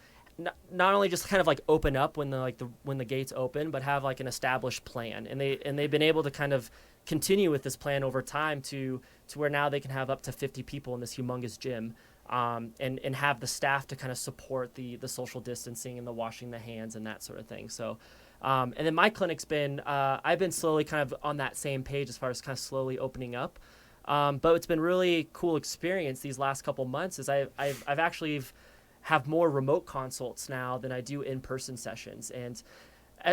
not only just kind of like open up when the gates open, but have like an established plan. And they've been able to kind of continue with this plan over time to where now they can have up to 50 people in this humongous gym, and have the staff to kind of support the social distancing and the washing the hands and that sort of thing. So and then my clinic's been I've been slowly kind of on that same page as far as kind of slowly opening up, but it's been really cool experience these last couple months is I've actually have more remote consults now than I do in-person sessions. And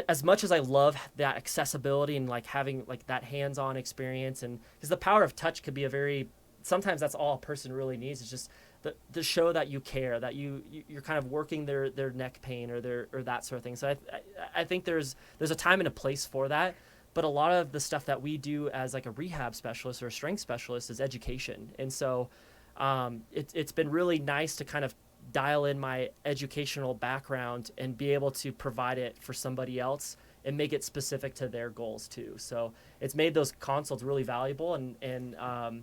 as much as I love that accessibility and like having like that hands-on experience, and because the power of touch could be sometimes that's all a person really needs, is just the show that you care, that you're kind of working their neck pain or that sort of thing. So I think there's a time and a place for that. But a lot of the stuff that we do as like a rehab specialist or a strength specialist is education. And so it's been really nice to kind of dial in my educational background and be able to provide it for somebody else and make it specific to their goals too. So it's made those consults really valuable, and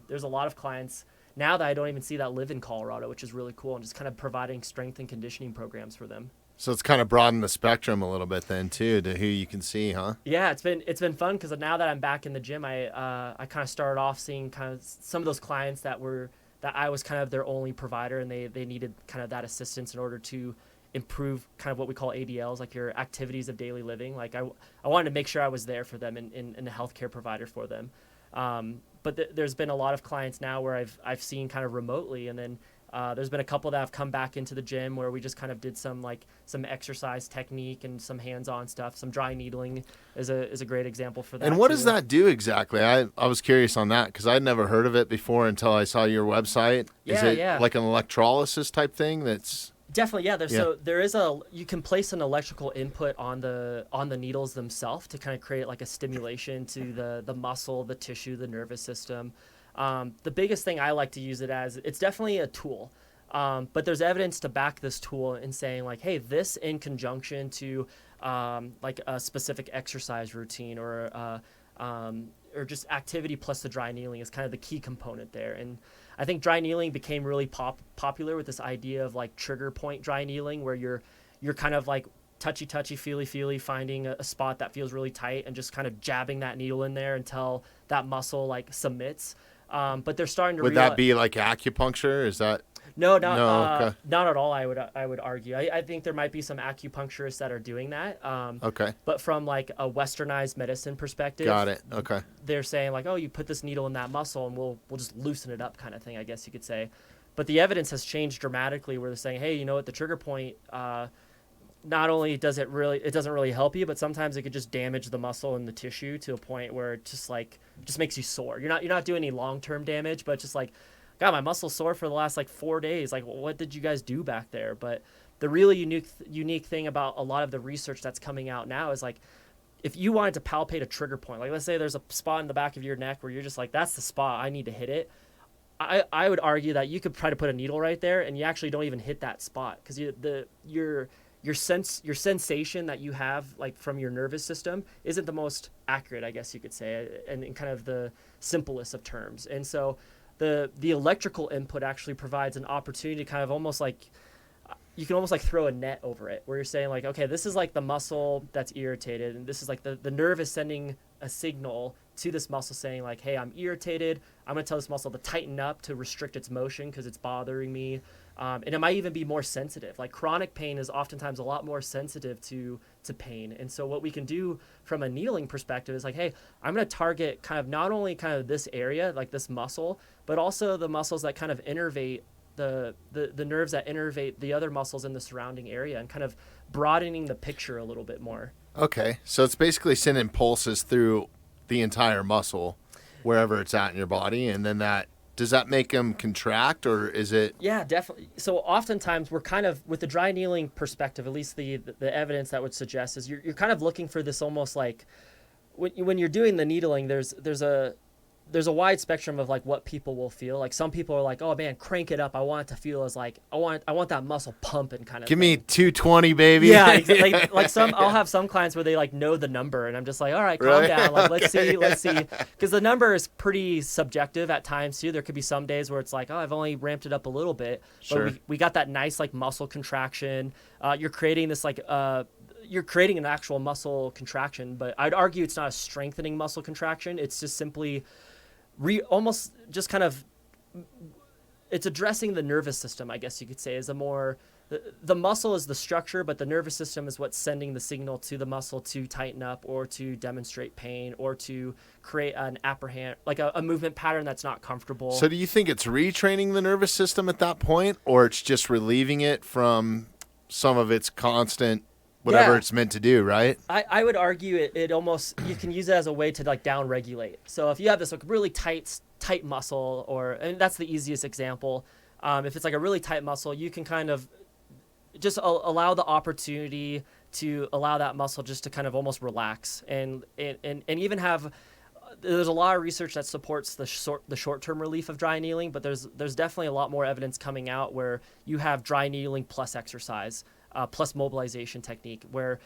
there's a lot of clients now that I don't even see that live in Colorado, which is really cool, and just kind of providing strength and conditioning programs for them. So it's kind of broadened the spectrum a little bit then too, to who you can see, huh? Yeah, it's been fun because now that I'm back in the gym, I kind of started off seeing kind of some of those clients that I was kind of their only provider, and they needed kind of that assistance in order to improve kind of what we call ADLs, like your activities of daily living. Like I wanted to make sure I was there for them and a healthcare provider for them. But there's been a lot of clients now where I've seen kind of remotely, and then There's been a couple that have come back into the gym where we just kind of did some exercise technique and some hands-on stuff. Some dry needling is a great example for that. And what does that do exactly? I was curious on that because I'd never heard of it before until I saw your website. Is it like an electrolysis type thing? That's definitely, yeah. So there is you can place an electrical input on the needles themselves to kind of create like a stimulation to the muscle, the tissue, the nervous system. The biggest thing I like to use it as, it's definitely a tool, but there's evidence to back this tool in saying like, hey, this in conjunction to like a specific exercise routine or just activity plus the dry needling is kind of the key component there. And I think dry needling became really popular with this idea of like trigger point dry needling, where you're kind of like touchy, feely, finding a spot that feels really tight and just kind of jabbing that needle in there until that muscle like submits. But they're starting to Would that be like acupuncture? Is that not at all. I would argue. I think there might be some acupuncturists that are doing that. Okay. But from like a westernized medicine perspective, got it. Okay. They're saying like, oh, you put this needle in that muscle and we'll just loosen it up, kind of thing, I guess you could say. But the evidence has changed dramatically, where they're saying, hey, you know what, the trigger point, not only does it doesn't really help you, but sometimes it could just damage the muscle and the tissue to a point where it just makes you sore. You're not doing any long-term damage, but just like, God, my muscle's sore for the last like 4 days. Like, what did you guys do back there? But the really unique thing about a lot of the research that's coming out now is like, if you wanted to palpate a trigger point, like let's say there's a spot in the back of your neck where you're just like, that's the spot, I need to hit it. I would argue that you could try to put a needle right there and you actually don't even hit that spot, because your sensation that you have like from your nervous system isn't the most accurate, I guess you could say, and in kind of the simplest of terms. And so the electrical input actually provides an opportunity to kind of almost like, you can almost like throw a net over it, where you're saying like, okay, this is like the muscle that's irritated, and this is like the nerve is sending a signal to this muscle saying like, hey, I'm irritated. I'm going to tell this muscle to tighten up, to restrict its motion because it's bothering me. And it might even be more sensitive. Like chronic pain is oftentimes a lot more sensitive to pain. And so what we can do from a needling perspective is like, hey, I'm going to target kind of not only kind of this area, like this muscle, but also the muscles that kind of innervate the nerves that innervate the other muscles in the surrounding area, and kind of broadening the picture a little bit more. Okay. So it's basically sending pulses through the entire muscle wherever it's at in your body, and then does that make them contract, or is it? Yeah, definitely. So oftentimes we're kind of, with the dry needling perspective, at least the evidence that would suggest is you're kind of looking for this almost like, when you're doing the needling, there's a wide spectrum of like what people will feel. Like some people are like, oh man, crank it up. I want it to feel as like, I want that muscle pumping kind of Give thing. me 220, baby. Yeah, like some, I'll have some clients where they like know the number, and I'm just like, all right, calm down. Like, let's see. Because the number is pretty subjective at times too. There could be some days where it's like, oh, I've only ramped it up a little bit. Sure. But we got that nice like muscle contraction. You're creating this like, you're creating an actual muscle contraction, but I'd argue it's not a strengthening muscle contraction. It's just simply almost just kind of, it's addressing the nervous system, I guess you could say, is the muscle is the structure, but the nervous system is what's sending the signal to the muscle to tighten up or to demonstrate pain or to create an like a movement pattern that's not comfortable. So do you think it's retraining the nervous system at that point, or it's just relieving it from some of its constant whatever it's meant to do, right? I would argue it almost, you can use it as a way to like down regulate. So if you have this like really tight muscle, and that's the easiest example. If it's like a really tight muscle, you can kind of just allow the opportunity to allow that muscle just to kind of almost relax, and even have, there's a lot of research that supports the short-term relief of dry needling, but there's definitely a lot more evidence coming out where you have dry needling plus exercise, plus mobilization technique, where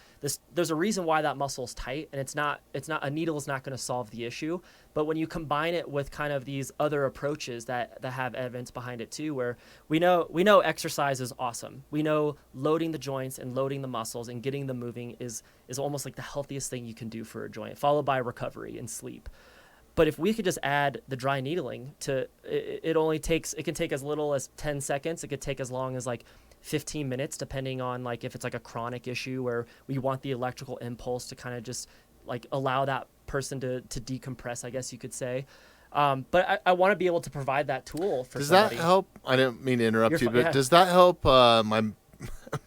there's a reason why that muscle is tight, and it's not a needle is not going to solve the issue. But when you combine it with kind of these other approaches that have evidence behind it too, where we know exercise is awesome. We know loading the joints and loading the muscles and getting them moving is almost like the healthiest thing you can do for a joint, followed by recovery and sleep. But if we could just add the dry needling to it can take as little as 10 seconds. It could take as long as like 15 minutes, depending on like if it's like a chronic issue where we want the electrical impulse to kind of just like allow that person to decompress, I guess you could say. But I want to be able to provide that tool for Does somebody. that help? I didn't mean to interrupt you, but yeah. does that help? My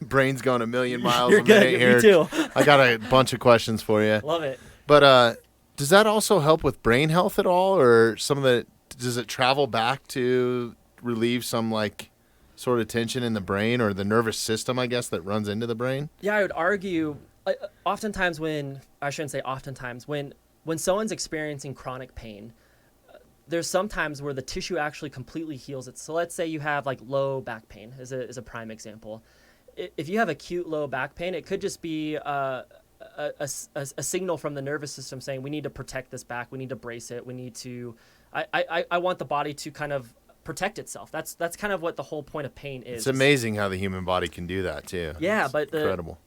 brain's going a million miles You're a minute good. here. Me too. I got a bunch of questions for you. Love it. But does that also help with brain health at all, or does it travel back to relieve some like sort of tension in the brain or the nervous system, I guess, that runs into the brain? Yeah, I would argue oftentimes when someone's experiencing chronic pain, there's sometimes where the tissue actually completely heals it. So let's say you have like low back pain is a prime example. If you have acute low back pain, it could just be a signal from the nervous system saying we need to protect this back, we need to brace it, we need to. I want the body to kind of protect itself. That's kind of what the whole point of pain is. It's amazing how the human body can do that too. Yeah, but incredible.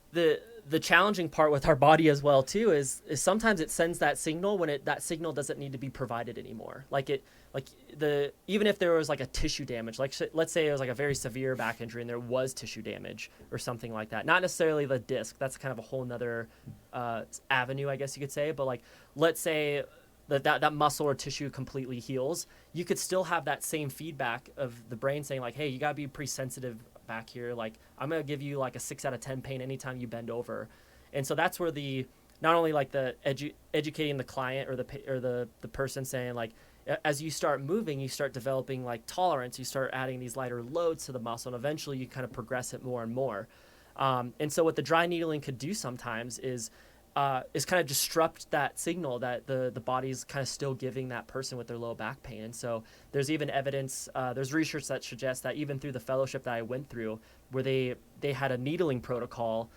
The challenging part with our body as well too is sometimes it sends that signal when that signal doesn't need to be provided anymore. Even if there was like a tissue damage, like let's say it was like a very severe back injury and there was tissue damage or something like that. Not necessarily the disc. That's kind of a whole nother avenue, I guess you could say. But like let's say that muscle or tissue completely heals, you could still have that same feedback of the brain saying like, hey, you gotta be pretty sensitive back here. Like I'm gonna give you like a 6 out of 10 pain anytime you bend over. And so that's where not only like the educating the client or the person saying like, as you start moving, you start developing like tolerance, you start adding these lighter loads to the muscle, and eventually you kind of progress it more and more. And so what the dry needling could do sometimes is kind of disrupt that signal that the body's kind of still giving that person with their low back pain. And so there's even evidence, there's research that suggests that even through the fellowship that I went through, where they had a needling protocol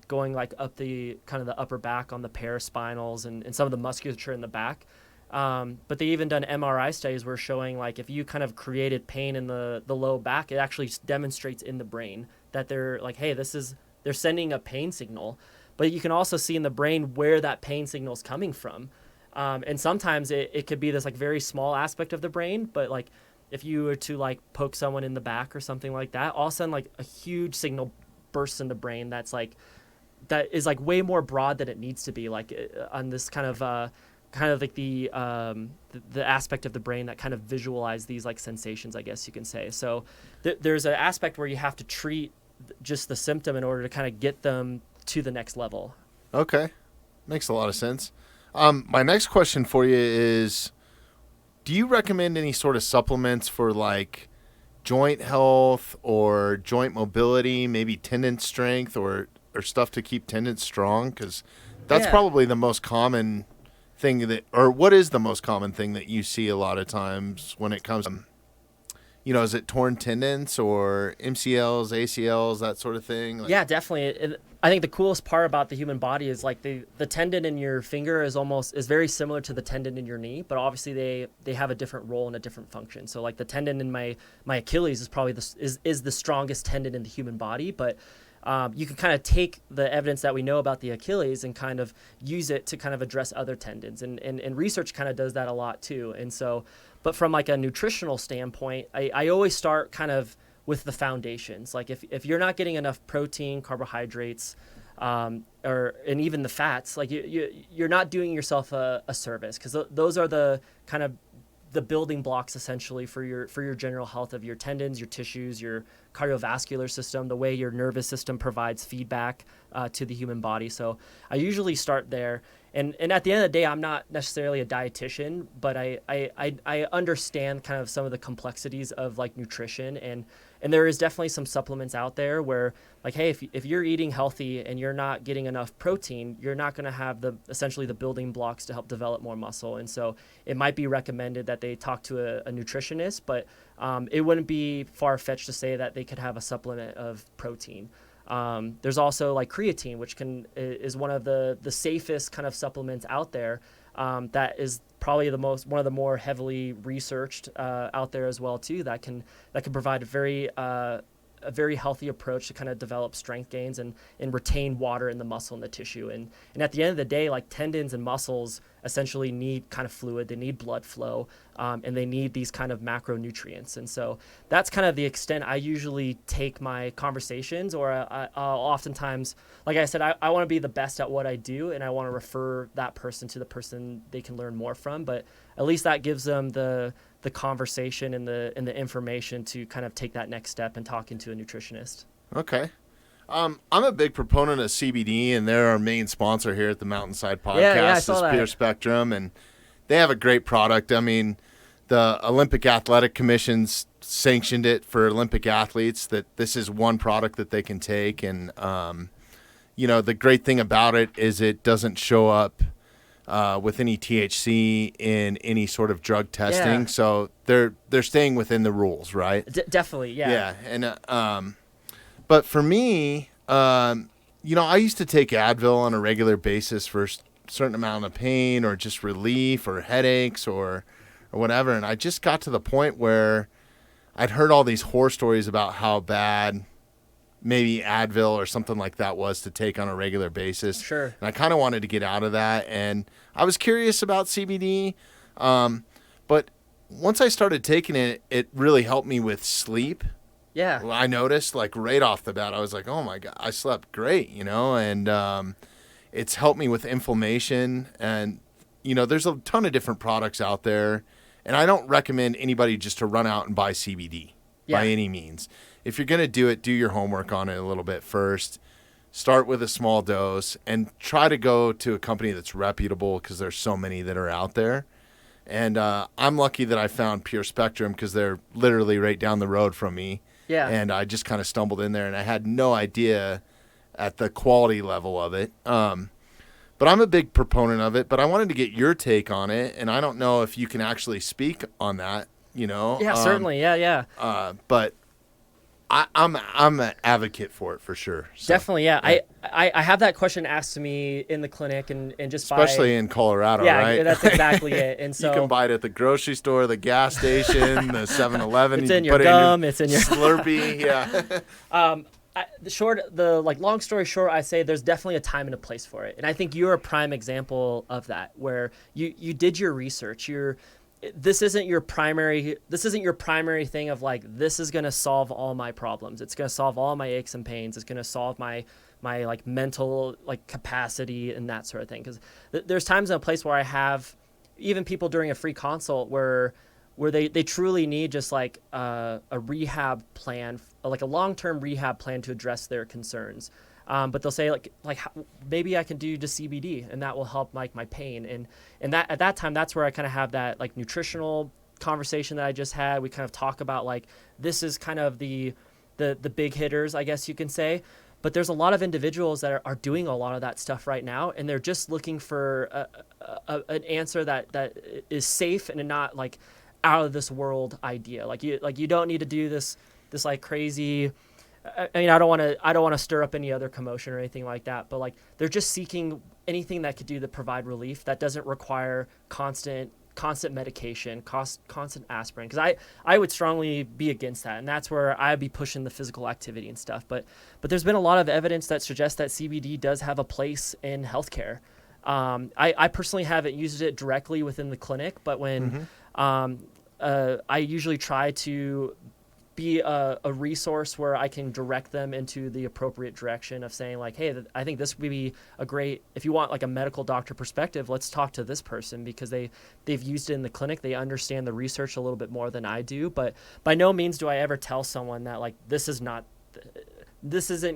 going like up the kind of the upper back on the paraspinals and some of the musculature in the back. But they even done MRI studies where showing like if you kind of created pain in the low back, it actually demonstrates in the brain that they're like, hey, they're sending a pain signal. But you can also see in the brain where that pain signal is coming from. And sometimes it could be this like very small aspect of the brain, but like if you were to like poke someone in the back or something like that, all of a sudden like a huge signal bursts in the brain that is like way more broad than it needs to be, like on this kind of like the aspect of the brain that kind of visualize these like sensations, I guess you can say. So there's an aspect where you have to treat just the symptom in order to kind of get them to the next level. Okay. Makes a lot of sense. My next question for you is, do you recommend any sort of supplements for like joint health or joint mobility, maybe tendon strength or stuff to keep tendons strong? Because that's probably the most common thing what is the most common thing that you see a lot of times when it comes to, is it torn tendons or MCLs, ACLs, that sort of thing? Like, yeah, definitely. I think the coolest part about the human body is like the tendon in your finger is very similar to the tendon in your knee, but obviously they have a different role and a different function. So like the tendon in my Achilles is probably is the strongest tendon in the human body, but you can kind of take the evidence that we know about the Achilles and kind of use it to kind of address other tendons. And research kind of does that a lot too. And so, but from like a nutritional standpoint, I always start kind of with the foundations. Like if you're not getting enough protein, carbohydrates, and even the fats, like you're not doing yourself a service, because those are the kind of the building blocks essentially for your general health of your tendons, your tissues, your cardiovascular system, the way your nervous system provides feedback to the human body. So I usually start there. And at the end of the day, I'm not necessarily a dietitian, but I understand kind of some of the complexities of like nutrition, and there is definitely some supplements out there where like, hey, if you're eating healthy and you're not getting enough protein, you're not going to have essentially the building blocks to help develop more muscle. And so it might be recommended that they talk to a nutritionist, but it wouldn't be far-fetched to say that they could have a supplement of protein. There's also like creatine, which is one of the safest kind of supplements out there. That is probably one of the more heavily researched out there as well too. That can provide a very healthy approach to kind of develop strength gains and retain water in the muscle and the tissue. And at the end of the day, like tendons and muscles, essentially need kind of fluid, they need blood flow, and they need these kind of macronutrients. And so that's kind of the extent I usually take my conversations, or I'll oftentimes, like I said, I want to be the best at what I do, and I want to refer that person to the person they can learn more from. But at least that gives them the conversation and the information to kind of take that next step and talking to a nutritionist. Okay. I'm a big proponent of CBD, and they're our main sponsor here at the Mountainside Podcast. Yeah, I saw that. Pure Spectrum, and they have a great product. I mean, the Olympic Athletic Commission's sanctioned it for Olympic athletes, that this is one product that they can take. And, the great thing about it is it doesn't show up with any THC in any sort of drug testing. Yeah. So they're staying within the rules, right? Definitely, yeah. Yeah, and but for me, I used to take Advil on a regular basis for a certain amount of pain or just relief or headaches or whatever. And I just got to the point where I'd heard all these horror stories about how bad maybe Advil or something like that was to take on a regular basis. Sure. And I kind of wanted to get out of that. And I was curious about CBD. But once I started taking it, it really helped me with sleep. Yeah. Well, I noticed, like, right off the bat, I was like, oh, my God, I slept great, and it's helped me with inflammation. And, there's a ton of different products out there, and I don't recommend anybody just to run out and buy CBD by any means. If you're going to do it, do your homework on it a little bit first. Start with a small dose and try to go to a company that's reputable, because there's so many that are out there. And I'm lucky that I found Pure Spectrum, because they're literally right down the road from me. Yeah. And I just kind of stumbled in there, and I had no idea at the quality level of it. But I'm a big proponent of it, but I wanted to get your take on it, and I don't know if you can actually speak on that, Yeah, certainly. Yeah. But I'm an advocate for it for sure. So, Definitely, yeah. I have that question asked to me in the clinic and just especially in Colorado, right? Yeah, that's exactly it. And so you can buy it at the grocery store, the gas station, the 7-Eleven. It's in your gum. It's in your Slurpee. Yeah. Long story short, I say there's definitely a time and a place for it, and I think you're a prime example of that, where you did your research. This isn't your primary thing of like, this is going to solve all my problems. It's going to solve all my aches and pains. It's going to solve my like mental like capacity and that sort of thing. Because there's times in a place where I have even people during a free consult where they truly need just like a rehab plan, like a long-term rehab plan to address their concerns. But they'll say like maybe I can do just CBD and that will help like my pain. And that at that time, that's where I kind of have that like nutritional conversation that I just had. We kind of talk about like, this is kind of the big hitters, I guess you can say. But there's a lot of individuals that are doing a lot of that stuff right now, and they're just looking for an answer that is safe and not like out of this world idea. Like you don't need to do this like crazy. I mean, I don't want to stir up any other commotion or anything like that, but like they're just seeking anything that could do to provide relief that doesn't require constant medication, constant aspirin. Because I would strongly be against that, and that's where I'd be pushing the physical activity and stuff. But there's been a lot of evidence that suggests that CBD does have a place in healthcare. I personally haven't used it directly within the clinic, but when I usually try to be a resource where I can direct them into the appropriate direction of saying like, hey, I think this would be a great, if you want like a medical doctor perspective, let's talk to this person because they've used it in the clinic. They understand the research a little bit more than I do, but by no means do I ever tell someone that like, this isn't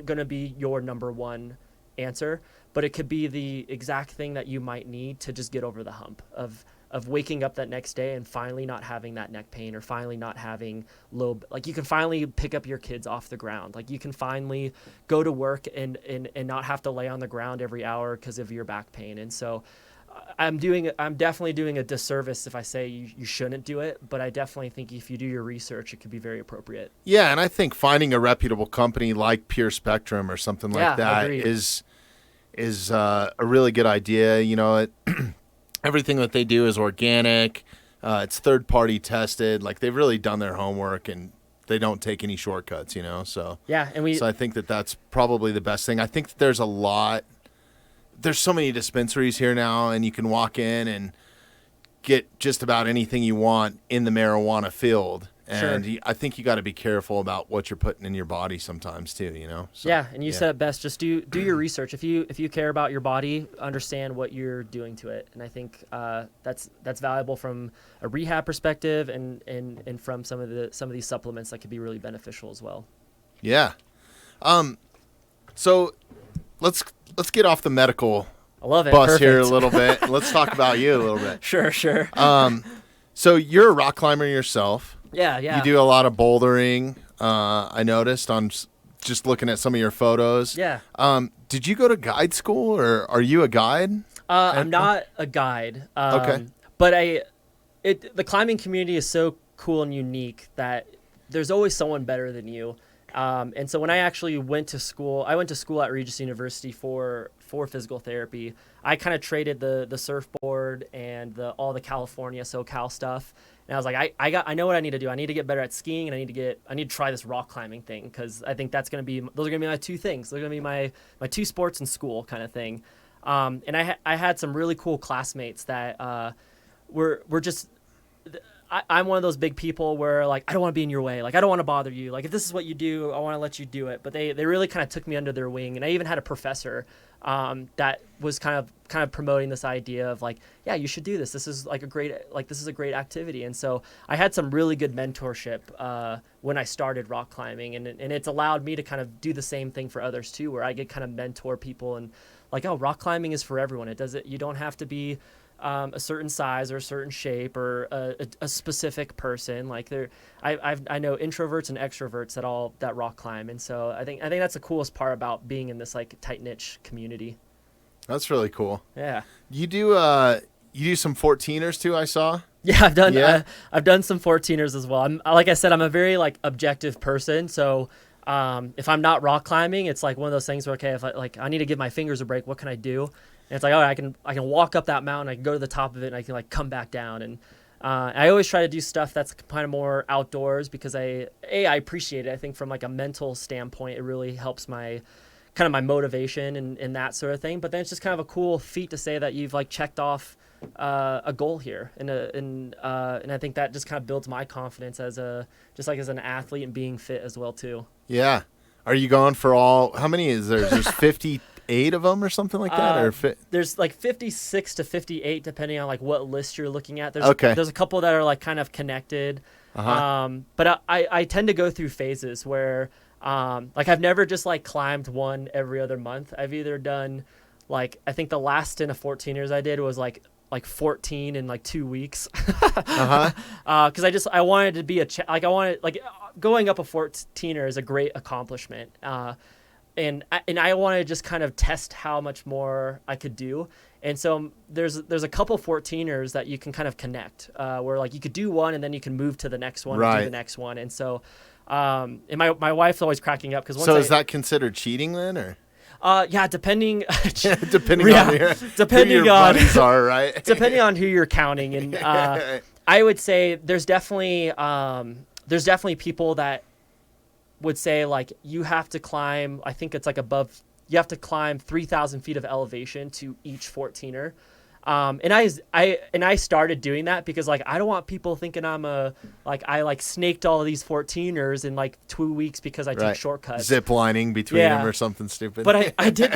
going to be your number one answer, but it could be the exact thing that you might need to just get over the hump of waking up that next day and finally not having that neck pain or finally not having like you can finally pick up your kids off the ground. Like you can finally go to work and not have to lay on the ground every hour because of your back pain. And so I'm definitely doing a disservice if I say you shouldn't do it, but I definitely think if you do your research, it could be very appropriate. Yeah. And I think finding a reputable company like Pure Spectrum or something like that agreed. is a really good idea. You know, everything that they do is organic. It's third-party tested. Like they've really done their homework, and they don't take any shortcuts. You know, so yeah. And so I think that's probably the best thing. I think that there's a lot there's so many dispensaries here now, and you can walk in and get just about anything you want in the marijuana field. And Sure. I think you got to be careful about what you're putting in your body sometimes too, So, Yeah, and you said it best. Just do your research. If you care about your body, understand what you're doing to it. And I think that's valuable from a rehab perspective, and from some of these supplements that could be really beneficial as well. Yeah. So let's get off the medical I love it. bus Perfect. here a little bit. Let's talk about you a little bit. Sure. So you're a rock climber yourself. Yeah. You do a lot of bouldering. I noticed on just looking at some of your photos. Yeah. Did you go to guide school, or are you a guide? I'm not a guide. Okay. But the climbing community is so cool and unique that there's always someone better than you. And so when I actually went to school at Regis University for physical therapy. I kind of traded the surfboard and all the California SoCal stuff. And I was like, I know what I need to do. I need to get better at skiing, and I need to try this rock climbing thing, because I think those are gonna be my two things. They're gonna be my two sports in school kind of thing. And I had some really cool classmates that were just. I'm one of those big people where, like, I don't want to be in your way. Like, I don't want to bother you. Like, if this is what you do, I want to let you do it. But they really kind of took me under their wing. And I even had a professor that was kind of promoting this idea of, like, yeah, you should do this. This is a great activity. And so I had some really good mentorship when I started rock climbing. And it's allowed me to kind of do the same thing for others too, where I get kind of mentor people and, like, oh, rock climbing is for everyone. You don't have to be a certain size or a certain shape or a specific person. Like, I know introverts and extroverts that rock climb, and so I think that's the coolest part about being in this, like, tight niche community. That's really cool. Yeah. You do some 14ers too, I saw. Yeah, I've done some 14ers as well. Like I said, I'm a very, like, objective person, so if I'm not rock climbing, it's like one of those things where, okay, if I need to give my fingers a break, what can I do? And it's like, all right, I can walk up that mountain, I can go to the top of it, and I can, like, come back down. And I always try to do stuff that's kind of more outdoors, because I appreciate it. I think from, like, a mental standpoint, it really helps my motivation and that sort of thing. But then it's just kind of a cool feat to say that you've, like, checked off a goal here, and I think that just kind of builds my confidence as an athlete and being fit as well too. Yeah. Are you going for how many is there? There's 58 of them or something like that? There's like 56 to 58, depending on, like, what list you're looking at. There's a couple that are, like, kind of connected. But I tend to go through phases where, like, I've never just, like, climbed one every other month. I've either done, like, I think the last stint of 14ers I did was like 14 in, like, 2 weeks. Because I wanted to be going up a 14er is a great accomplishment. And I wanted to just kind of test how much more I could do. And so there's a couple 14ers that you can kind of connect, where, like, you could do one and then you can move to the next one and do the next one. And so, and my wife's always cracking up, because is that considered cheating then, or? Yeah, depending depending on who your buddies are, right? Depending on who you're counting. And I would say there's definitely people that would say, like, you have to climb, I think it's like you have to climb 3,000 feet of elevation to each 14er. And I started doing that because, like, I don't want people thinking I snaked all of these 14ers in, like, 2 weeks because I took shortcuts. Zip lining between them or something stupid. But I did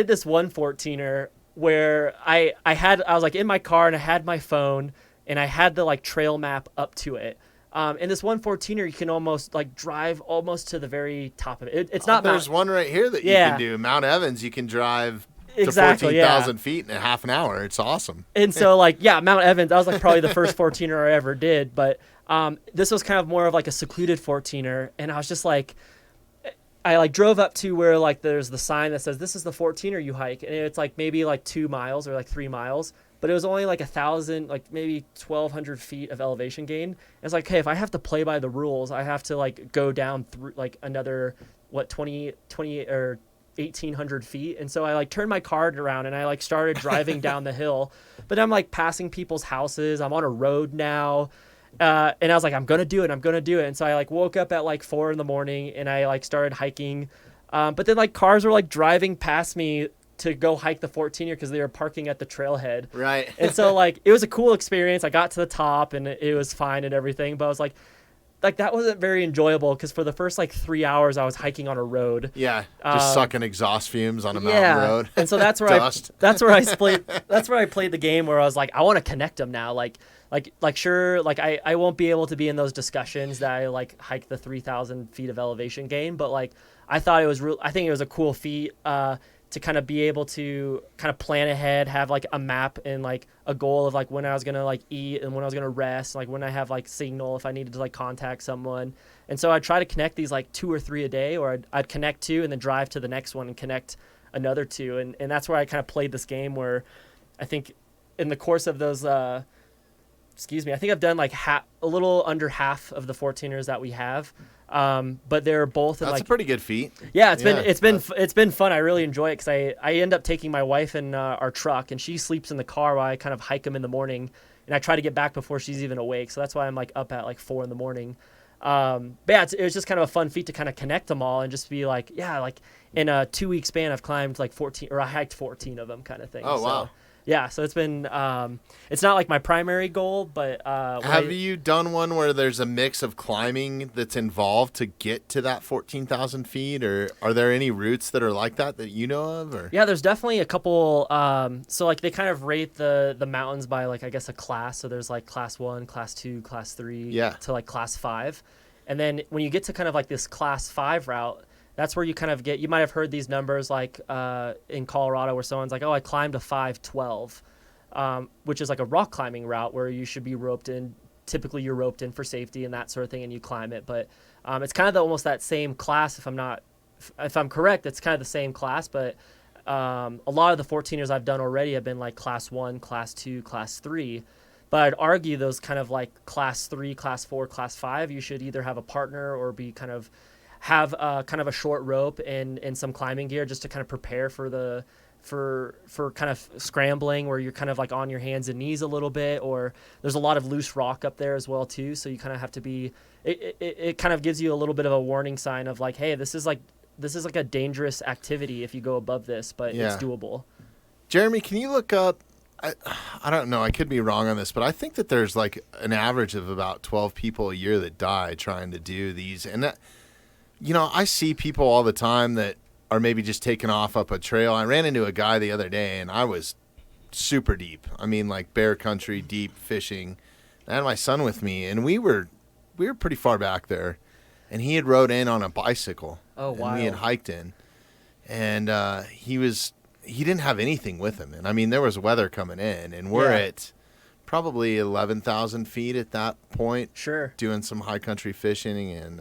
this one 14er where I was, like, in my car, and I had my phone, and I had the, like, trail map up to it. And this 114er, you can almost, like, drive almost to the very top of it. It's not. There's one right here that you can do. Mount Evans, you can drive to 14,000 feet in a half an hour. It's awesome. And so, like, Mount Evans, that was, like, probably the first 14er I ever did. But this was kind of more of, like, a secluded 14er, and I was just like, I, like, drove up to where, like, there's the sign that says this is the 14er you hike, and it's, like, maybe, like, 2 miles or, like, 3 miles. But it was only, like, 1,000, like, maybe 1,200 feet of elevation gain. And it's like, hey, if I have to play by the rules, I have to, like, go down through, like, another 20 or 1,800 feet. And so I, like, turned my car around and I, like, started driving down the hill. But I'm, like, passing people's houses. I'm on a road now. And I was like, I'm gonna do it. And so I, like, woke up at, like, 4 a.m. and I, like, started hiking. But then, like, cars were, like, driving past me to go hike the 14er because they were parking at the trailhead. Right. And so like it was a cool experience. I got to the top and it was fine and everything, but I was like that wasn't very enjoyable because for the first like 3 hours I was hiking on a road. Yeah, just sucking exhaust fumes on a mountain road. And so that's where I played the game where I was like, I want to connect them now. Like sure, like I won't be able to be in those discussions that I like hike the 3,000 feet of elevation gain, but like I think it was a cool feat to kind of be able to kind of plan ahead, have like a map and like a goal of like when I was going to like eat and when I was going to rest, like when I have like signal, if I needed to like contact someone. And so I'd try to connect these like 2 or 3 a day, or I'd connect 2 and then drive to the next one and connect another 2. And that's where I kind of played this game where I think in the course of those, I think I've done like a little under half of the 14ers that we have. But they're both in That's a pretty good feat. Yeah, it's been fun. I really enjoy it because I end up taking my wife in our truck and she sleeps in the car while I kind of hike them in the morning, and I try to get back before she's even awake. So that's why I'm like up at like 4 a.m. But yeah, it was just kind of a fun feat to kind of connect them all and just be like, yeah, like in a 2-week span I've climbed like 14, or I hiked 14 of them kind of thing. Oh, wow. Yeah, so it's been it's not like my primary goal, but have you done one where there's a mix of climbing that's involved to get to that 14,000 feet, or are there any routes that are like that you know of? Or yeah, there's definitely a couple. So like they kind of rate the mountains by like I guess a class. So there's like class 1, class 2, class 3, to like class 5, and then when you get to kind of like this class 5 route, that's where you kind of you might have heard these numbers like in Colorado where someone's like, oh, I climbed a 512, which is like a rock climbing route where you should be roped in. Typically you're roped in for safety and that sort of thing, and you climb it. But it's kind of almost that same class. If I'm correct, it's kind of the same class. But a lot of the 14ers I've done already have been like class 1, class 2, class 3. But I'd argue those kind of like class 3, class 4, class 5, you should either have a partner or be have kind of a short rope and some climbing gear just to kind of prepare for kind of scrambling where you're kind of like on your hands and knees a little bit, or there's a lot of loose rock up there as well too. So you kind of have to be, it kind of gives you a little bit of a warning sign of like, hey, this is like a dangerous activity if you go above this, but it's doable. Jeremy, can you look up, I don't know, I could be wrong on this, but I think that there's like an average of about 12 people a year that die trying to do these. And that, I see people all the time that are maybe just taking off up a trail. I ran into a guy the other day, and I was super deep. I mean, like bear country, deep fishing. I had my son with me, and we were pretty far back there, and he had rode in on a bicycle. Oh, wow. And we had hiked in, and he didn't have anything with him. And I mean, there was weather coming in, and we're at probably 11,000 feet at that point. Sure. Doing some high country fishing, and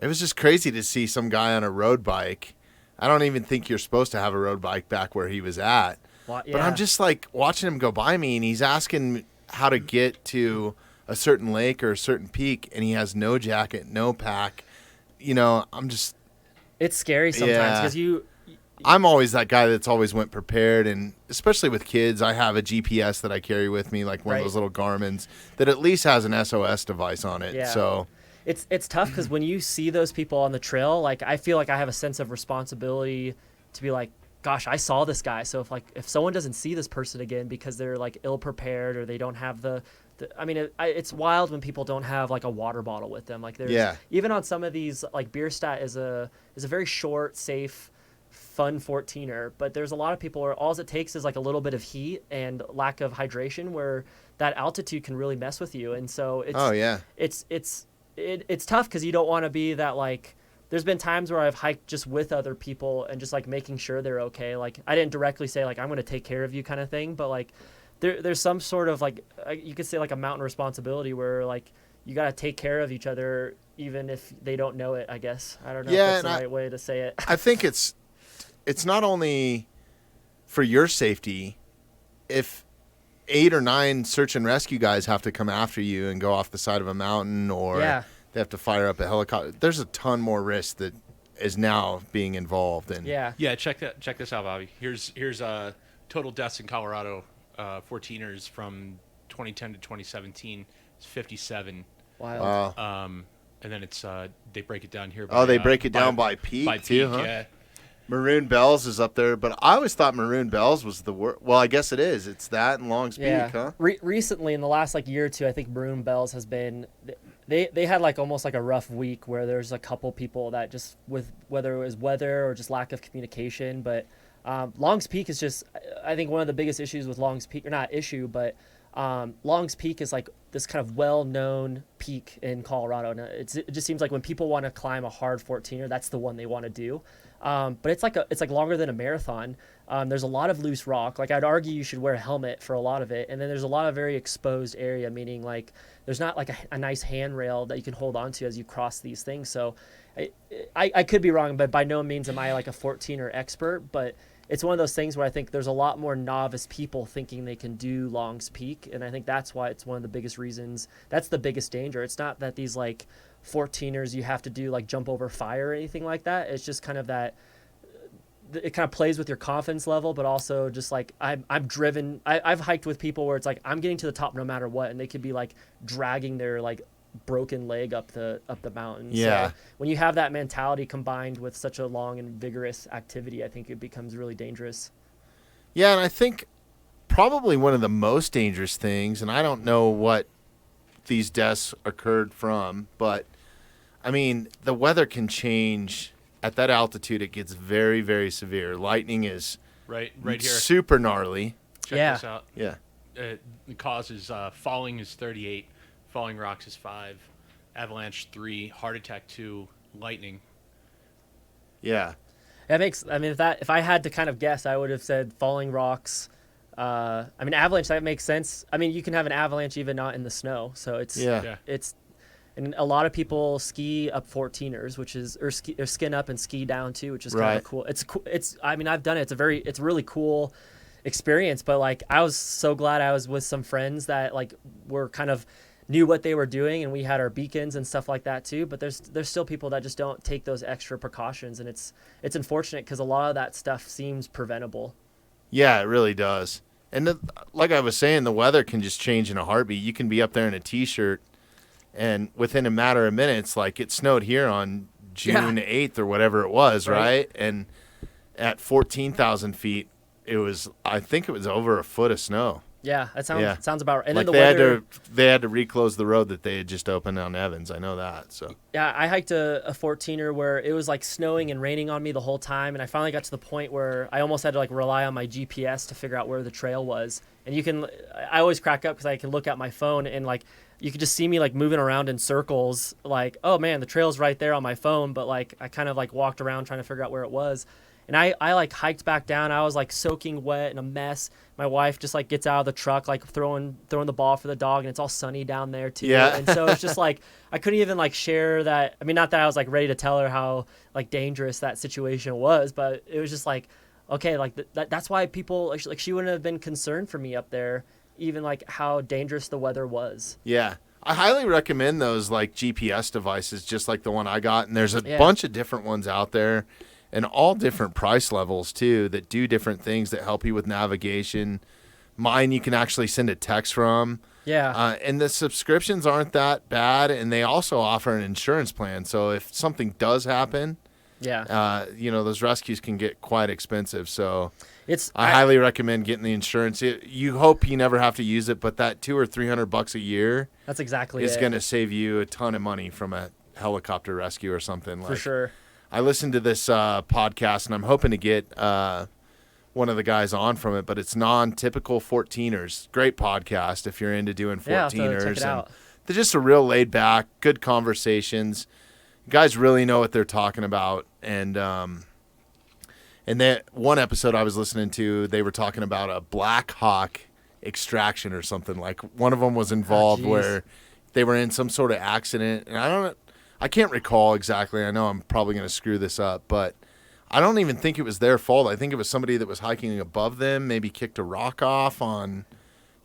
it was just crazy to see some guy on a road bike. I don't even think you're supposed to have a road bike back where he was at. Well, yeah. But I'm just like watching him go by me, and he's asking how to get to a certain lake or a certain peak, and he has no jacket, no pack. I'm just... It's scary sometimes because I'm always that guy that's always went prepared, and especially with kids, I have a GPS that I carry with me, like one of those little Garmin's that at least has an SOS device on it. Yeah. So... It's tough because when you see those people on the trail, like I feel like I have a sense of responsibility to be like, gosh, I saw this guy. So if someone doesn't see this person again because they're like ill prepared or they don't have it's wild when people don't have like a water bottle with them. Like there's even on some of these, like Bierstadt is a very short, safe, fun 14er, but there's a lot of people where all it takes is like a little bit of heat and lack of hydration where that altitude can really mess with you. And so it's tough because you don't want to be that, like, there's been times where I've hiked just with other people and just like making sure they're okay. Like I didn't directly say like I'm going to take care of you kind of thing, but like there's some sort of like you could say like a mountain responsibility where like you got to take care of each other even if they don't know it, I guess. I don't know if that's the right way to say it. I think it's not only for your safety. If 8 or 9 search and rescue guys have to come after you and go off the side of a mountain, or they have to fire up a helicopter, there's a ton more risk that is now being involved in. Check this out, Bobby. Here's total deaths in Colorado 14ers from 2010 to 2017. It's 57. Wow. And then it's they break it down here they break it down by peak too, huh? Yeah. Maroon Bells is up there, but I always thought Maroon Bells was the worst. Well, I guess it is. It's that and Long's Peak, huh? Recently, in the last like year or two, I think Maroon Bells has been. They had like almost like a rough week where there's a couple people that just with whether it was weather or just lack of communication, but Long's Peak is just, I think one of the biggest issues with Long's Peak, or not issue, but Long's Peak is like this kind of well-known peak in Colorado. And it just seems like when people want to climb a hard 14er, that's the one they want to do. But it's like longer than a marathon. There's a lot of loose rock. Like I'd argue you should wear a helmet for a lot of it. And then there's a lot of very exposed area, meaning like there's not like a nice handrail that you can hold onto as you cross these things. So I could be wrong, but by no means am I like a 14er expert, but it's one of those things where I think there's a lot more novice people thinking they can do Long's Peak. And I think that's why it's one of the biggest reasons. That's the biggest danger. It's not that these like 14ers you have to do like jump over fire or anything like that. It's just kind of that it kind of plays with your confidence level, but also just like I'm driven. I've hiked with people where it's like I'm getting to the top no matter what, and they could be like dragging their like broken leg up the mountain. Yeah. So when you have that mentality combined with such a long and vigorous activity, I think it becomes really dangerous. Yeah, and I think probably one of the most dangerous things, and I don't know what these deaths occurred from, but I mean, the weather can change at that altitude. It gets very, very severe. Lightning is right here. Super gnarly. Check this out. Yeah. The cause is falling is 38, falling rocks is 5, avalanche 3, heart attack 2, lightning. Yeah. That makes. I mean, if I had to kind of guess, I would have said falling rocks. I mean, avalanche. That makes sense. I mean, you can have an avalanche even not in the snow. So it's it's, and a lot of people ski up 14ers, which is or skin up and ski down too, which is kind of cool. It's. I mean, I've done it. It's a really cool experience. But like, I was so glad I was with some friends that like were kind of knew what they were doing, and we had our beacons and stuff like that too. But there's still people that just don't take those extra precautions, and it's unfortunate because a lot of that stuff seems preventable. Yeah, it really does. And like I was saying, the weather can just change in a heartbeat. You can be up there in a t-shirt, and within a matter of minutes, like it snowed here on June 8th or whatever it was, right? And at 14,000 feet, I think it was over a foot of snow. Yeah, that sounds about right. And like then the weather, they had to reclose the road that they had just opened on Evans. I know that. So yeah, I hiked a 14er where it was like snowing and raining on me the whole time, and I finally got to the point where I almost had to like rely on my GPS to figure out where the trail was. And I always crack up because I can look at my phone and like you could just see me like moving around in circles, like, oh man, the trail's right there on my phone, but like I kind of like walked around trying to figure out where it was. And I like hiked back down. I was like soaking wet and a mess. My wife just like gets out of the truck, like throwing the ball for the dog, and it's all sunny down there too. Yeah. And so it's just like I couldn't even like share that. I mean, not that I was like ready to tell her how like dangerous that situation was, but it was just like, okay, like that's why people like she wouldn't have been concerned for me up there, even like how dangerous the weather was. Yeah. I highly recommend those like GPS devices, just like the one I got. And there's a bunch of different ones out there. And all different price levels, too, that do different things that help you with navigation. Mine, you can actually send a text from. Yeah. And the subscriptions aren't that bad. And they also offer an insurance plan. So if something does happen, those rescues can get quite expensive. So I highly recommend getting the insurance. You hope you never have to use it, but that $200 or $300 a year that's exactly is going to save you a ton of money from a helicopter rescue or something. For sure. I listened to this podcast, and I'm hoping to get one of the guys on from it, but it's Non-Typical 14ers. Great podcast if you're into doing 14ers. Yeah, I'll check it out. They're just a real laid-back, good conversations. Guys really know what they're talking about. And that one episode I was listening to, they were talking about a Black Hawk extraction or something. Like one of them was involved where they were in some sort of accident, and I can't recall exactly. I know I'm probably going to screw this up, but I don't even think it was their fault. I think it was somebody that was hiking above them, maybe kicked a rock off on,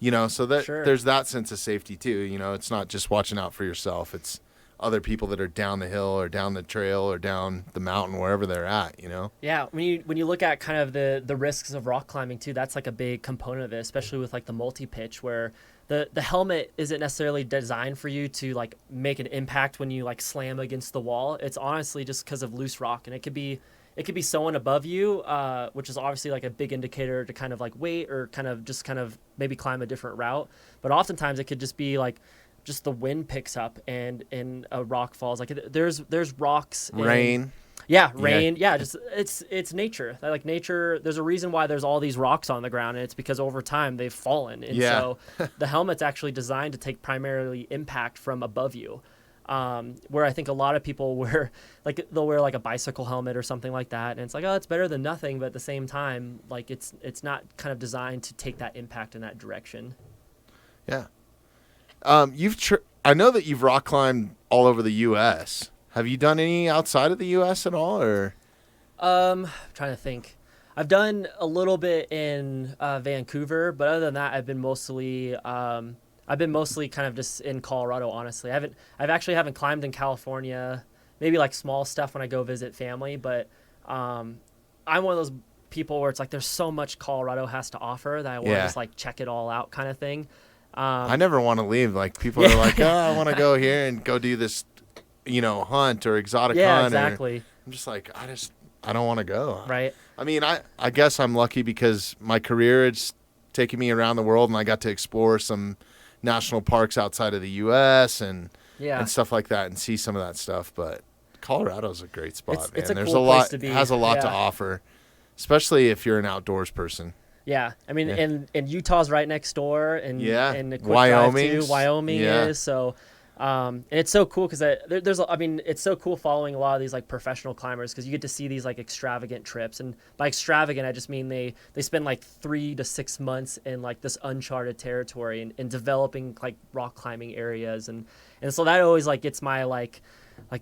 so that there's that sense of safety too. It's not just watching out for yourself. It's other people that are down the hill or down the trail or down the mountain, wherever they're at, Yeah. When you look at kind of the risks of rock climbing too, that's like a big component of it, especially with like the multi-pitch where the helmet isn't necessarily designed for you to like make an impact when you like slam against the wall. It's honestly just because of loose rock, and it it could be someone above you, which is obviously like a big indicator to kind of like wait or kind of maybe climb a different route. But oftentimes it could just be like just the wind picks up and a rock falls. Like there's rocks. Rain. Yeah, rain. Yeah, just it's nature. Like nature, there's a reason why there's all these rocks on the ground, and it's because over time they've fallen. And so the helmet's actually designed to take primarily impact from above you. Where I think a lot of people they'll wear like a bicycle helmet or something like that, and it's like, oh, it's better than nothing, but at the same time, like it's not kind of designed to take that impact in that direction. Yeah. I know that you've rock climbed all over the U.S. Have you done any outside of the U.S. at all, or? I'm trying to think. I've done a little bit in Vancouver, but other than that, I've been mostly kind of just in Colorado. Honestly, I haven't climbed in California. Maybe like small stuff when I go visit family, but I'm one of those people where it's like there's so much Colorado has to offer that I want to just like check it all out, kind of thing. I never want to leave. Like people are like, oh, I want to go here and go do this, hunt or exotic hunt. Yeah, exactly. I'm just like, I don't want to go. Right. I mean, I guess I'm lucky because my career it's taken me around the world, and I got to explore some national parks outside of the U.S. and stuff like that, and see some of that stuff. But Colorado's a great spot, man. It's a There's cool a lot. place to be. It has a lot to offer, especially if you're an outdoors person. Yeah, I mean, and Utah's right next door, and a quick Wyoming is so. And it's so cool because it's so cool following a lot of these like professional climbers because you get to see these like extravagant trips, and by extravagant I just mean they spend like 3 to 6 months in like this uncharted territory and developing like rock climbing areas, and so that always like gets my like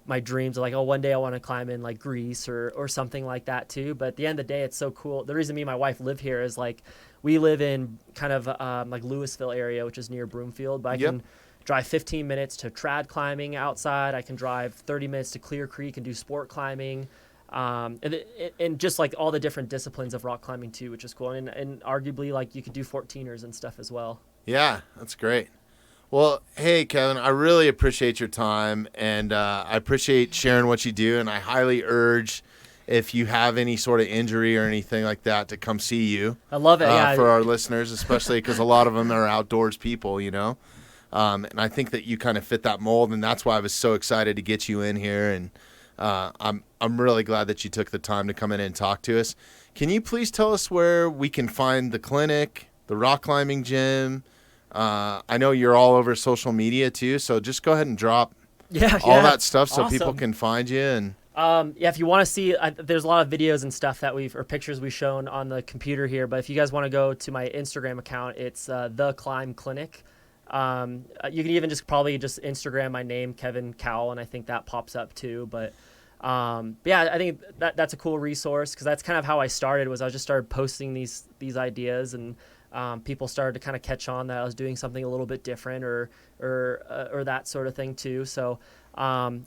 my dreams of like, oh, one day I want to climb in like Greece or something like that too. But at the end of the day, it's so cool. The reason me and my wife live here is like we live in kind of like Louisville area, which is near Broomfield, but I can drive 15 minutes to trad climbing outside. I can drive 30 minutes to Clear Creek and do sport climbing, and just like all the different disciplines of rock climbing too, which is cool. And arguably like you could do 14ers and stuff as well. Yeah, that's great. Well, hey, Kevin, I really appreciate your time, and I appreciate sharing what you do, and I highly urge if you have any sort of injury or anything like that to come see you. I love it, for our listeners, especially because a lot of them are outdoors people, and I think that you kind of fit that mold, and that's why I was so excited to get you in here, and I'm really glad that you took the time to come in and talk to us. Can you please tell us where we can find the clinic, the rock climbing gym? I know you're all over social media too, so just go ahead and drop all that stuff so people can find you. And if you want to see, there's a lot of videos and stuff or pictures we've shown on the computer here. But if you guys want to go to my Instagram account, it's The Climb Clinic. You can even probably just Instagram my name, Kevin Cowell, and I think that pops up too. But I think that's a cool resource because that's kind of how I started. I just started posting these ideas, and people started to kind of catch on that I was doing something a little bit different or that sort of thing too. So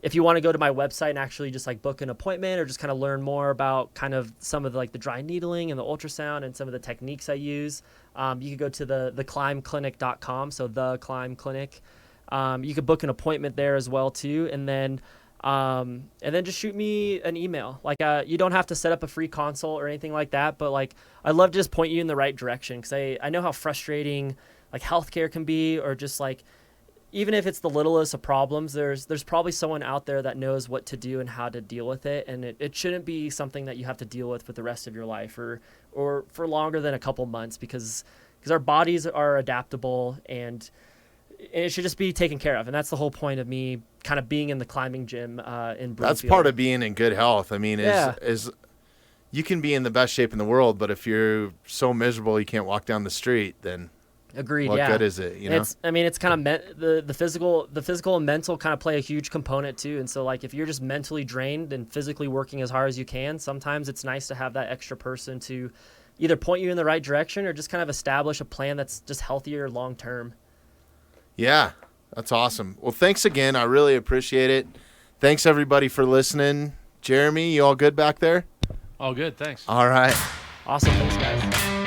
if you want to go to my website and actually just like book an appointment or just kind of learn more about kind of some of the dry needling and the ultrasound and some of the techniques I use, you could go to theclimbclinic.com. So The Climb Clinic. You could book an appointment there as well too. And then just shoot me an email. Like, you don't have to set up a free consult or anything like that, but like, I'd love to just point you in the right direction. Cause I know how frustrating like healthcare can be, or just like, even if it's the littlest of problems, there's probably someone out there that knows what to do and how to deal with it. And it shouldn't be something that you have to deal with the rest of your life or for longer than a couple months, because our bodies are adaptable, and it should just be taken care of. And that's the whole point of me kind of being in the climbing gym in Broomfield. That's part of being in good health. I mean, is you can be in the best shape in the world, but if you're so miserable you can't walk down the street, then agreed. What good is it? It's kind of the physical and mental kind of play a huge component too. And so like if you're just mentally drained and physically working as hard as you can, sometimes it's nice to have that extra person to either point you in the right direction or just kind of establish a plan that's just healthier long term. Yeah, that's awesome. Well, thanks again. I really appreciate it. Thanks, everybody, for listening. Jeremy, you all good back there? All good, thanks. All right. Awesome. Thanks, guys.